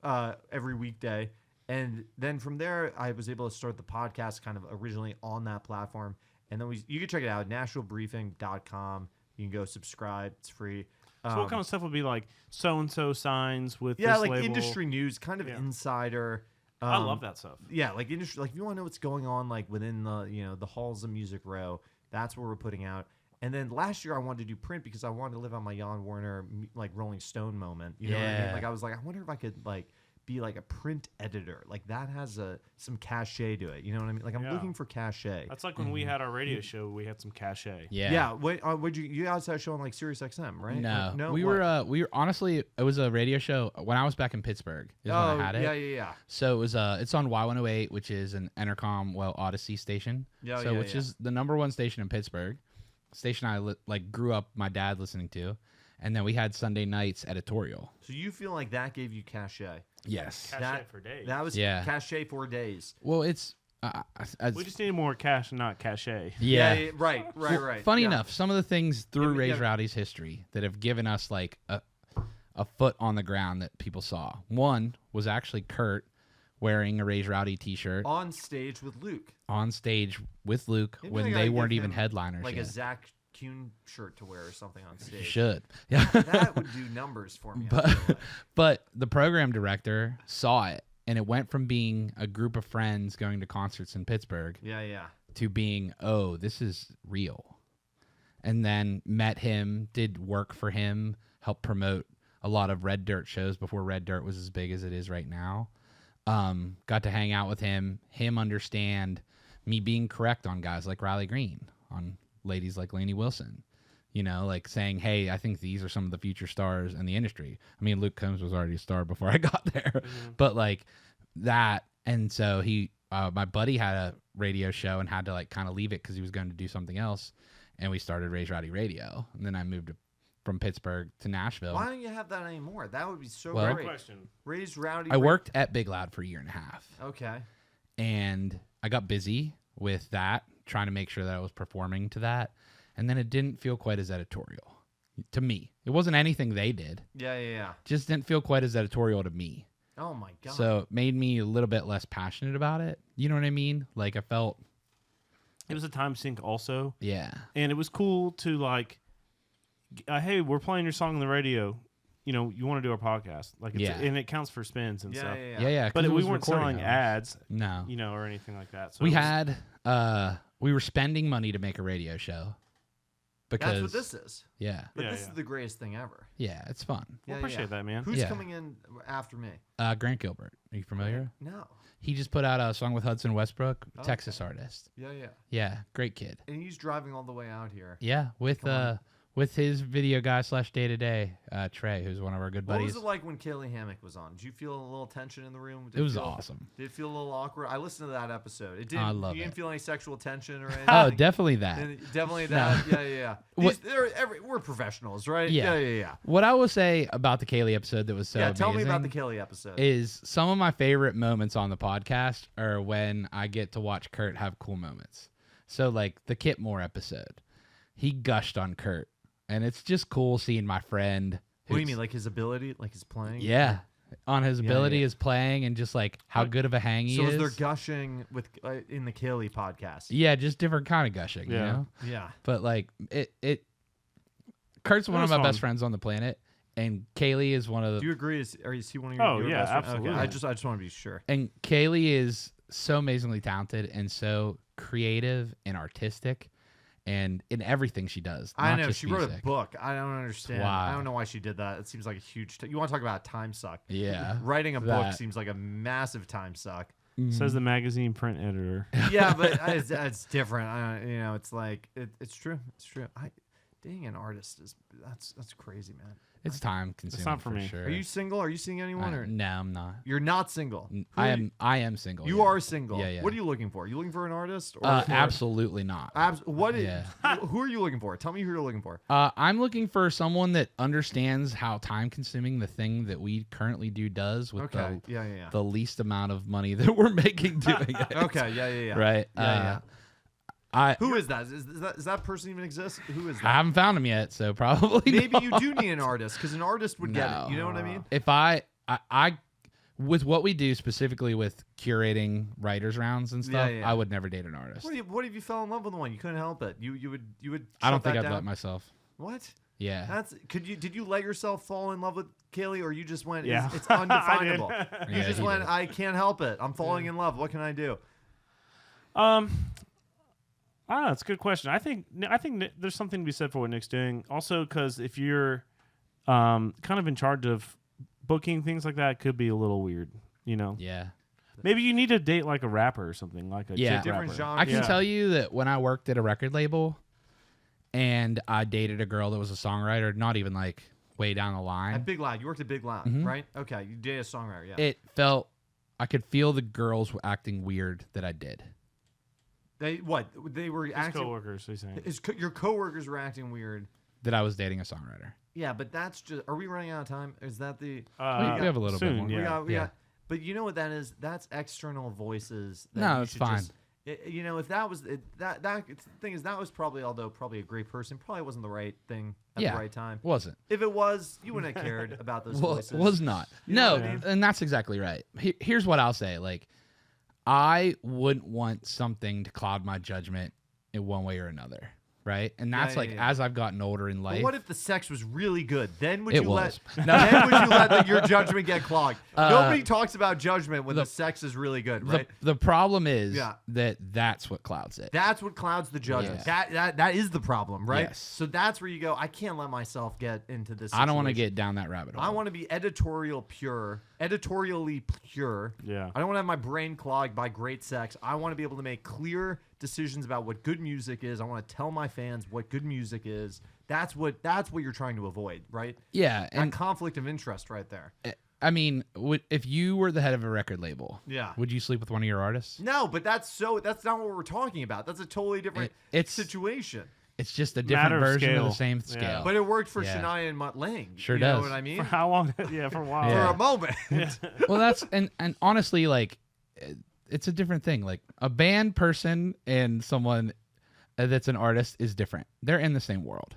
every weekday. And then from there, I was able to start the podcast kind of originally on that platform. And then you can check it out, NashvilleBriefing.com. You can go subscribe. It's free. So what kind of stuff would be like so-and-so signs with Yeah, this like label? industry news, kind of Yeah. insider. I love that stuff. Yeah, like industry. Like if you want to know what's going on, like within the the halls of Music Row, that's what we're putting out. And then last year I wanted to do print because I wanted to live on my Jan Warner like Rolling Stone moment. You know what I mean? Yeah. Like I was like, I wonder if I could like be like a print editor. Like that has some cachet to it. You know what I mean? Like I'm Yeah. looking for cachet. That's like when we had our radio show, we had some cachet. Yeah. Yeah. Wait, would you guys had a show on like Sirius XM, right? No, No. we What? were honestly, it was a radio show when I was back in Pittsburgh. Is when I had it. Yeah. So it was it's on Y108, which is an Entercom Odyssey station. Yeah, so yeah, which yeah. is the #1 station in Pittsburgh. Station I like grew up my dad listening to, and then we had Sunday nights editorial. So you feel like that gave you cachet? Yes. Cachet That- for days. That was Yeah. cachet for days. Well, it's we just needed more cash and not cachet. yeah. Right. Well, Funny Yeah. enough, some of the things through Yeah, Raise yeah. Rowdy's history that have given us like a foot on the ground that people saw. One was actually Kurt wearing a Raise Rowdy t-shirt On stage with Luke. on stage with Luke Maybe I when gotta they weren't give even him, headliners Like yet. a Zak Kuhn shirt to wear or something on You stage. should. Yeah. That would do numbers for me. I feel like. But the program director saw it, and it went from being a group of friends going to concerts in Pittsburgh Yeah. to being, oh, this is real. And then met him, did work for him, helped promote a lot of Red Dirt shows before Red Dirt was as big as it is right now. Got to hang out with him understand me being correct on guys like Riley Green, on ladies like Lainey Wilson. You know, like saying, hey, I think these are some of the future stars in the industry. I mean, Luke Combs was already a star before I got there. But like that. And so my buddy had a radio show and had to like kind of leave it because he was going to do something else. And we started Raise Rowdy Radio. And then I moved from Pittsburgh to Nashville. Why don't you have that anymore? That would be so Well- great. Good question. Raise Rowdy. I worked at Big Loud for a year and a half. Okay. And I got busy with that, trying to make sure that I was performing to that. And then it didn't feel quite as editorial to me. It wasn't anything they did. Yeah. Just didn't feel quite as editorial to me. Oh my god. So it made me a little bit less passionate about it. You know what I mean? Like I felt It was a time sync also. Yeah. And it was cool to like, hey, we're playing your song on the radio. You know, you want to do our podcast. Like, and it counts for spins and stuff. Yeah. But it we was weren't selling recording ads. No. You know, or anything like that. So we were spending money to make a radio show. Because that's what this is. Yeah. But this is the greatest thing ever. Yeah, it's fun. I appreciate that, man. Who's coming in after me? Grant Gilbert. Are you familiar? No. He just put out a song with Hudson Westbrook, Texas artist. Yeah. Yeah, great kid. And he's driving all the way out here. Yeah, with his video guy / day-to-day, Trey, who's one of our good buddies. What was it like when Kaylee Hammock was on? Did you feel a little tension in the room? It was awesome. Did it feel a little awkward? I listened to that episode. It didn't. I love you didn't it. feel any sexual tension or anything? Oh, definitely that. Definitely that. Yeah. We're professionals, right? Yeah. What I will say about the Kaylee episode that was so amazing. Tell me about the Kaylee episode. Is some of my favorite moments on the podcast are when I get to watch Kurt have cool moments. So like the Kit Moore episode, he gushed on Kurt. And it's just cool seeing my friend. What do you mean, like his ability, like his playing? Yeah, on his ability is playing and just like how good of a hang he is. So is there gushing with in the Kaylee podcast? Yeah, just different kind of gushing, you know? Yeah. But like it Kurt's one of my best friends on the planet, and Kaylee is one of the... Do you agree? Is he one of your best friends? Absolutely. Okay. I just want to be sure. And Kaylee is so amazingly talented and so creative and artistic. And in everything she does. I know. Just She music. wrote a book. I don't understand. Wow. I don't know why she did that. It seems like a huge... you want to talk about a time suck. Yeah. Writing a book seems like a massive time suck. Says the magazine print editor. Yeah, but it's different. It's like... It's true. It's true. Dating an artist that's crazy, man. It's time consuming. It's not for me. Sure. Are you single? Are you seeing anyone? Or No, I'm not. You're not single. I am single. You are single. Yeah. What are you looking for? Are you looking for an artist? Or Absolutely not. Who are you looking for? Tell me who you're looking for. I'm looking for someone that understands how time consuming the thing that we currently do does with the least amount of money that we're making doing it. Okay. Yeah. Right. Who is that? Does that person even exist? Who is that? I haven't found him yet, so probably maybe not. you do need an artist because an artist would get it. You know what I mean? If I with what we do specifically with curating writers rounds and stuff, I would never date an artist. What if you fell in love with one? You couldn't help it. You would. I don't think I'd down? let myself. What? Yeah. Did you let yourself fall in love with Kaylee, or you just went? Yeah. It's undefinable. You just went. Did. I can't help it. I'm falling in love. What can I do? That's a good question. I think there's something to be said for what Nick's doing. Also, because if you're kind of in charge of booking things like that, it could be a little weird. You know? Yeah. Maybe you need to date like a rapper or something, like a chick different rapper. genre. I can tell you that when I worked at a record label, and I dated a girl that was a songwriter, not even like way down the line. At Big Loud, you worked at Big Loud, right? Okay, you dated a songwriter. Yeah. It felt I could feel the girls were acting weird that I did. They were acting. Coworkers, he's saying. Your coworkers were acting weird. That I was dating a songwriter. Yeah, but that's just. Are we running out of time? Is that the? We have a little soon, bit more. We got. But you know what that is? That's external voices. That No, you it's should fine. Just, if that was that the thing is that was probably a great person, probably wasn't the right thing at the right time. Wasn't. If it was, you wouldn't have cared about those voices. Was not. You know No, what I mean? and that's exactly right. Here's what I'll say. Like, I wouldn't want something to cloud my judgment in one way or another. Right? And that's as I've gotten older in life. But what if the sex was really good? Then would It you was. then would you let your judgment get clogged? Nobody talks about judgment when the sex is really good, right? The problem is that's what clouds it. That's what clouds the judgment. Yes. That is the problem, right? Yes. So that's where you go, I can't let myself get into this I don't want to situation. get down that rabbit hole. I want to be editorially pure. Yeah. I don't want to have my brain clogged by great sex. I want to be able to make clear decisions about what good music is. I want to tell my fans what good music is. That's what you're trying to avoid, right? Yeah, And conflict of interest right there. I mean, if you were the head of a record label, would you sleep with one of your artists? No, but that's not what we're talking about. That's a totally different situation. It's just a different version of the same scale. Yeah. But it worked for Shania and Mutt Lange. Sure you does. know what I mean? For how long? Yeah, for a while. For a moment. Well, that's and honestly, like, it's a different thing. Like a band person and someone that's an artist is different. They're in the same world,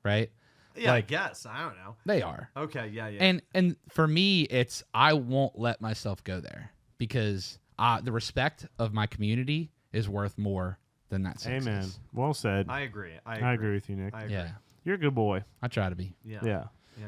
right? Yeah, like, I guess. I don't know. They are. Okay, yeah. And for me, it's I won't let myself go there because the respect of my community is worth more than that 6 Amen. is. Well said. I agree. I agree with you, Nick. I agree. Yeah, You're a good boy. I try to be. Yeah. Yeah.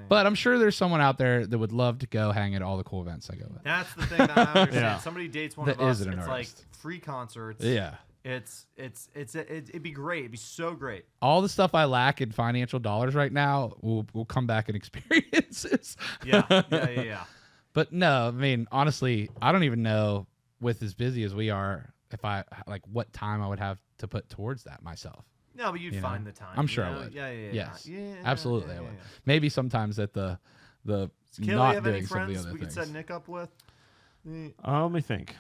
But I'm sure there's someone out there that would love to go hang at all the cool events I go with. That's the thing that I understand. Yeah. Somebody dates one That of us. isn't an It's like artist. free concerts. Yeah. It'd be great. It'd be so great. All the stuff I lack in financial dollars right now will come back in experiences. Yeah. But no, I mean, honestly, I don't even know, with as busy as we are, if I like what time I would have to put towards that myself. No, but you'd You know? find the time. I'm sure you I know? would. Yeah. Yes. Yeah, Absolutely, yeah, I would. yeah. Maybe sometimes at the Does Kaylee not have any doing some of the friends other we could things. set Nick up with? Let me think.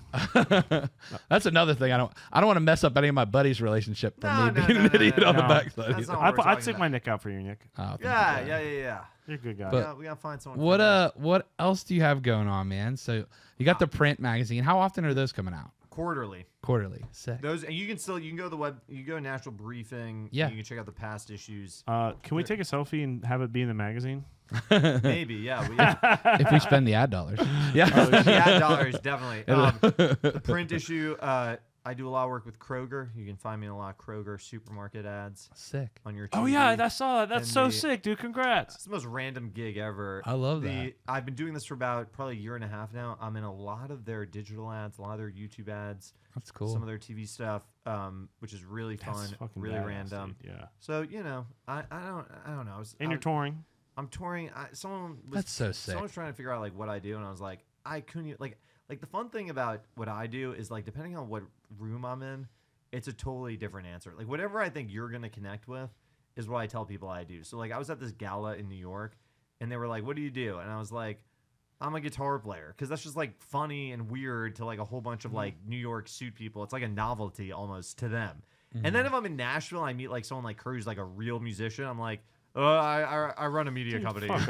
That's another thing. I don't want to mess up any of my buddies' relationship from No, me no, being no, an no, idiot no, on the no. backside. That's either. not what we're I'd talking stick about. my Nick out for you, Nick. Oh, thank you, Yeah. God. You're a good guy. But we gotta find someone. for that. What else do you have going on, man? So you got the print magazine. How often are those coming out? Quarterly. Quarterly. Sick. Those, and you can go to the web. You go to National Briefing. Yeah. You can check out the past issues. Can we take a selfie and have it be in the magazine? Maybe. Yeah. If we spend the ad dollars. Yeah. Yeah, dollars definitely. The print issue. I do a lot of work with Kroger. You can find me in a lot of Kroger supermarket ads Sick. on your TV. Oh yeah, I saw that. That's And so the- sick, dude. Congrats. It's the most random gig ever. I love that. I've been doing this for about probably a year and a half now. I'm in a lot of their digital ads, a lot of their YouTube ads, That's cool. some of their TV stuff, which is really That's fun, fucking really badass, random. dude. Yeah. So I don't know. And you're touring. I'm touring. Someone was, That's so sick. Someone was trying to figure out like what I do, and I was like, I couldn't like the fun thing about what I do is like depending on what room I'm in, it's a totally different answer. Like whatever I think you're gonna connect with is what I tell people I do. So like I was at this gala in New York, and they were like, "What do you do?" And I was like, "I'm a guitar player," because that's just like funny and weird to like a whole bunch of like New York suit people. It's like a novelty almost to them. And then if I'm in Nashville, I meet like someone like Curry who's like a real musician. I'm like, I run a media company. fuck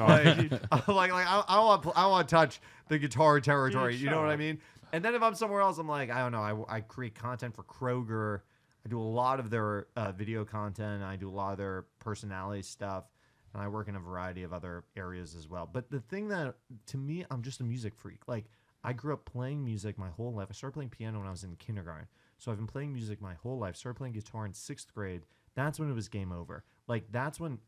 Like, I want to touch the guitar territory. Dude, You know shut what I up. mean? And then if I'm somewhere else, I'm like, I don't know. I create content for Kroger. I do a lot of their video content. I do a lot of their personality stuff. And I work in a variety of other areas as well. But the thing that, to me, I'm just a music freak. Like, I grew up playing music my whole life. I started playing piano when I was in kindergarten. So I've been playing music my whole life. Started playing guitar in 6th grade. That's when it was game over. Like, that's when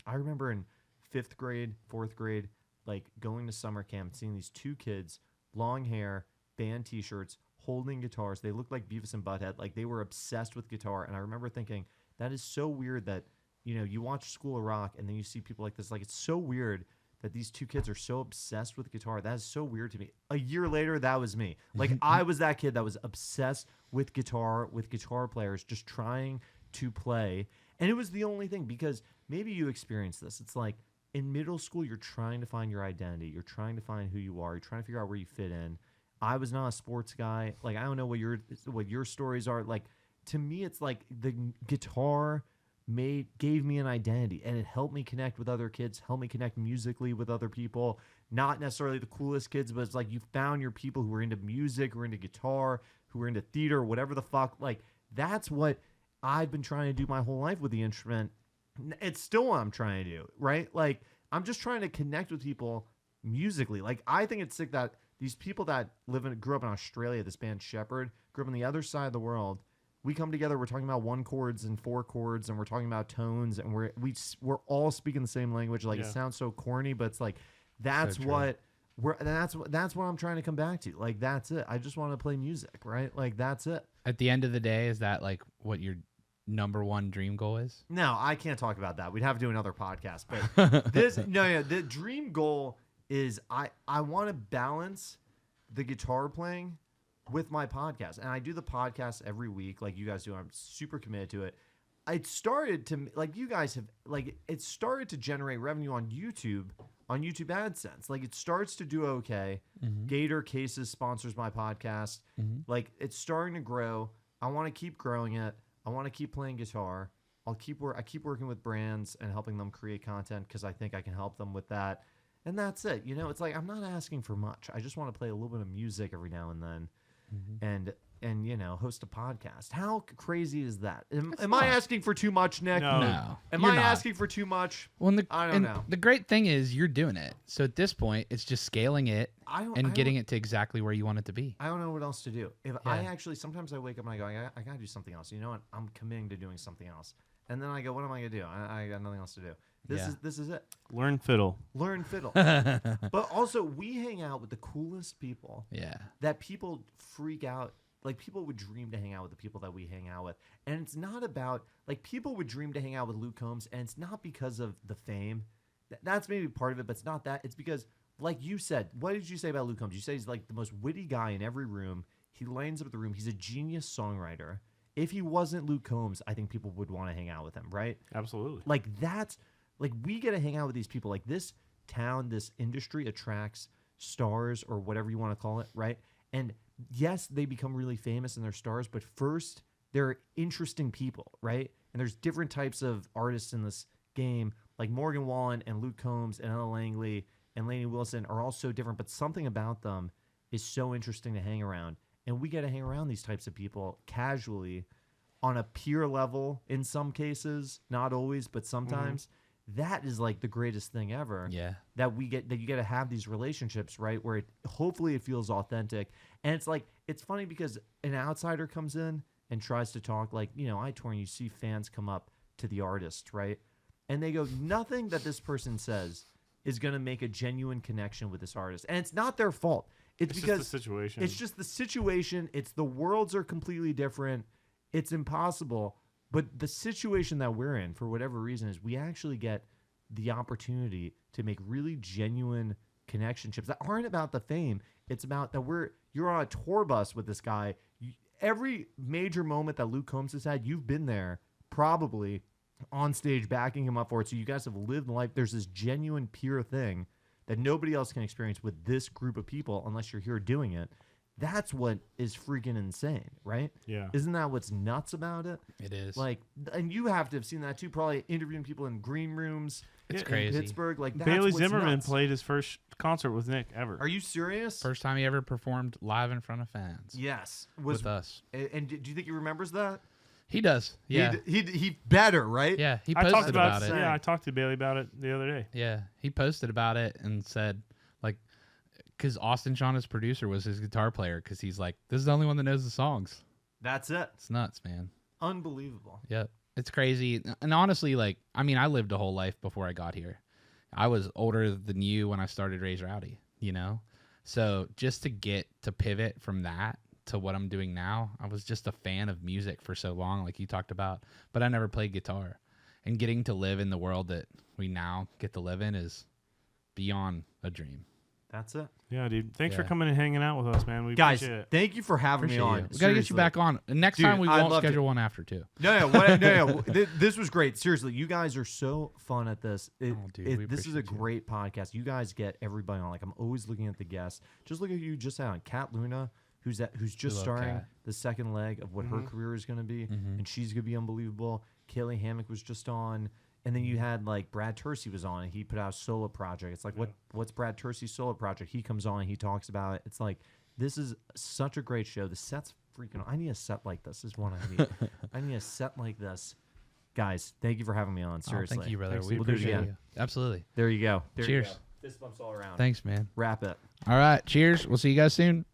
I remember in 5th grade, 4th grade, like going to summer camp, seeing these two kids, long hair, band t-shirts, holding guitars. They looked like Beavis and Butthead. Like they were obsessed with guitar. And I remember thinking, that is so weird that, you watch School of Rock and then you see people like this. Like it's so weird that these two kids are so obsessed with guitar. That is so weird to me. A year later, that was me. Like I was that kid that was obsessed with guitar players, just trying to play. And it was the only thing, because maybe you experienced this. It's like in middle school, you're trying to find your identity. You're trying to find who you are. You're trying to figure out where you fit in. I was not a sports guy. Like, I don't know what your stories are. Like, to me, it's like the guitar gave me an identity, and it helped me connect with other kids, helped me connect musically with other people. Not necessarily the coolest kids, but it's like you found your people who are into music, who are into guitar, who are into theater, whatever the fuck. Like, that's what I've been trying to do my whole life with the instrument. It's still what I'm trying to do, right? Like, I'm just trying to connect with people musically. Like, I think it's sick that these people that grew up in Australia, this band Shepherd, grew up on the other side of the world. We come together, we're talking about 1 chords and 4 chords, and we're talking about tones, and we're all speaking the same language. Like, Yeah. it sounds so corny, but it's like that's So what that's what I'm trying to come back to. Like, that's it. I just want to play music, right? Like, that's it. At the end of the day, is that like what your number one dream goal is? No, I can't talk about that. We'd have to do another podcast. But the dream goal is I want to balance the guitar playing with my podcast. And I do the podcast every week like you guys do. I'm super committed to it. It started to, like you guys have, like it started to generate revenue on YouTube AdSense. Like it starts to do okay. Gator Cases sponsors my podcast. Like it's starting to grow. I want to keep growing it. I want to keep playing guitar. I keep working with brands and helping them create content because I think I can help them with that. And that's it. It's like I'm not asking for much. I just want to play a little bit of music every now and then. And and host a podcast. How crazy is that? Am not. I asking for too much, Nick? No. Am you're I not. asking for too much? Well, I don't know. The great thing is you're doing it. So at this point, it's just scaling it I and getting it to exactly where you want it to be. I don't know what else to do. If I Yeah. actually, sometimes I wake up and I go, I gotta do something else. You know what? I'm committing to doing something else. And then I go, what am I gonna do? I got nothing else to do. This is it. Learn fiddle. Learn fiddle. But also, we hang out with the coolest people. Yeah. That people freak out. Like, people would dream to hang out with the people that we hang out with. And it's not about, like, people would dream to hang out with Luke Combs, and it's not because of the fame. That's maybe part of it, but it's not that. It's because, like you said, what did you say about Luke Combs? You said he's, like, the most witty guy in every room. He lanes up the room. He's a genius songwriter. If he wasn't Luke Combs, I think people would want to hang out with him, right? Absolutely. Like, that's, like, we get to hang out with these people. Like, this town, this industry attracts stars or whatever you want to call it, right? And yes, they become really famous and they're stars, but first, they're interesting people, right? And there's different types of artists in this game, like Morgan Wallen and Luke Combs and Ella Langley and Lainey Wilson are all so different, but something about them is so interesting to hang around. And we get to hang around these types of people casually on a peer level in some cases, not always, but sometimes. That is like the greatest thing ever. Yeah. That you get to have these relationships, right? Where hopefully it feels authentic. And it's like, it's funny because an outsider comes in and tries to talk like, I tour and you see fans come up to the artist, right? And they go, nothing that this person says is going to make a genuine connection with this artist. And it's not their fault. It's because just the situation. It's just the situation. It's the worlds are completely different. It's impossible. But the situation that we're in, for whatever reason, is we actually get the opportunity to make really genuine connectionships that aren't about the fame. It's about that you're on a tour bus with this guy. Every major moment that Luke Combs has had, you've been there probably on stage backing him up for it. So you guys have lived life. There's this genuine peer thing that nobody else can experience with this group of people unless you're here doing it. That's what is freaking insane, right? Yeah. Isn't that what's nuts about it? It is. Like, and you have to have seen that too, probably interviewing people in green rooms It's in crazy. Pittsburgh. Like, that's Bailey what's Zimmerman nuts. played his first concert with Nick ever. Are you serious? First time he ever performed live in front of fans. Yes. With us. And do you think he remembers that? He does. Yeah. He better, right? Yeah. He I posted talked about it. Yeah, I talked to Bailey about it the other day. Yeah. He posted about it and said, like, because Austin Sean, his producer, was his guitar player, because he's like, this is the only one that knows the songs. That's it. It's nuts, man. Unbelievable. Yep. It's crazy. And honestly, like, I mean, I lived a whole life before I got here. I was older than you when I started Raise Rowdy, So just to get to pivot from that to what I'm doing now, I was just a fan of music for so long, like you talked about, but I never played guitar. And getting to live in the world that we now get to live in is beyond a dream. That's it. Yeah, dude. Thanks for Yeah. coming and hanging out with us, man. We Guys, appreciate it. thank you for having Appreciate me on. you. We got to get you back on. And next Dude, time we I'd won't love to. schedule one after too. No. This was great. Seriously, you guys are so fun at this. Dude, we This is a appreciate you. great podcast. You guys get everybody on. Like, I'm always looking at the guests. Just look at you just on Kat Luna, who's just love starring Kat. the second leg of what her career is going to be, and she's going to be unbelievable. Kaylee Hammock was just on. And then you had like Brad Tersey was on, and he put out a solo project. It's like, what's Brad Tersey's solo project? He comes on, he talks about it. It's like, this is such a great show. The set's freaking. I need a set like this. Is what I need. I need a set like this. Guys, thank you for having me on. Seriously, Thank you, brother. Thanks, We we'll do it appreciate again. you. Absolutely. There you go. There Cheers. You go. Fist bumps all around. Thanks, man. Wrap it. All right. Cheers. We'll see you guys soon.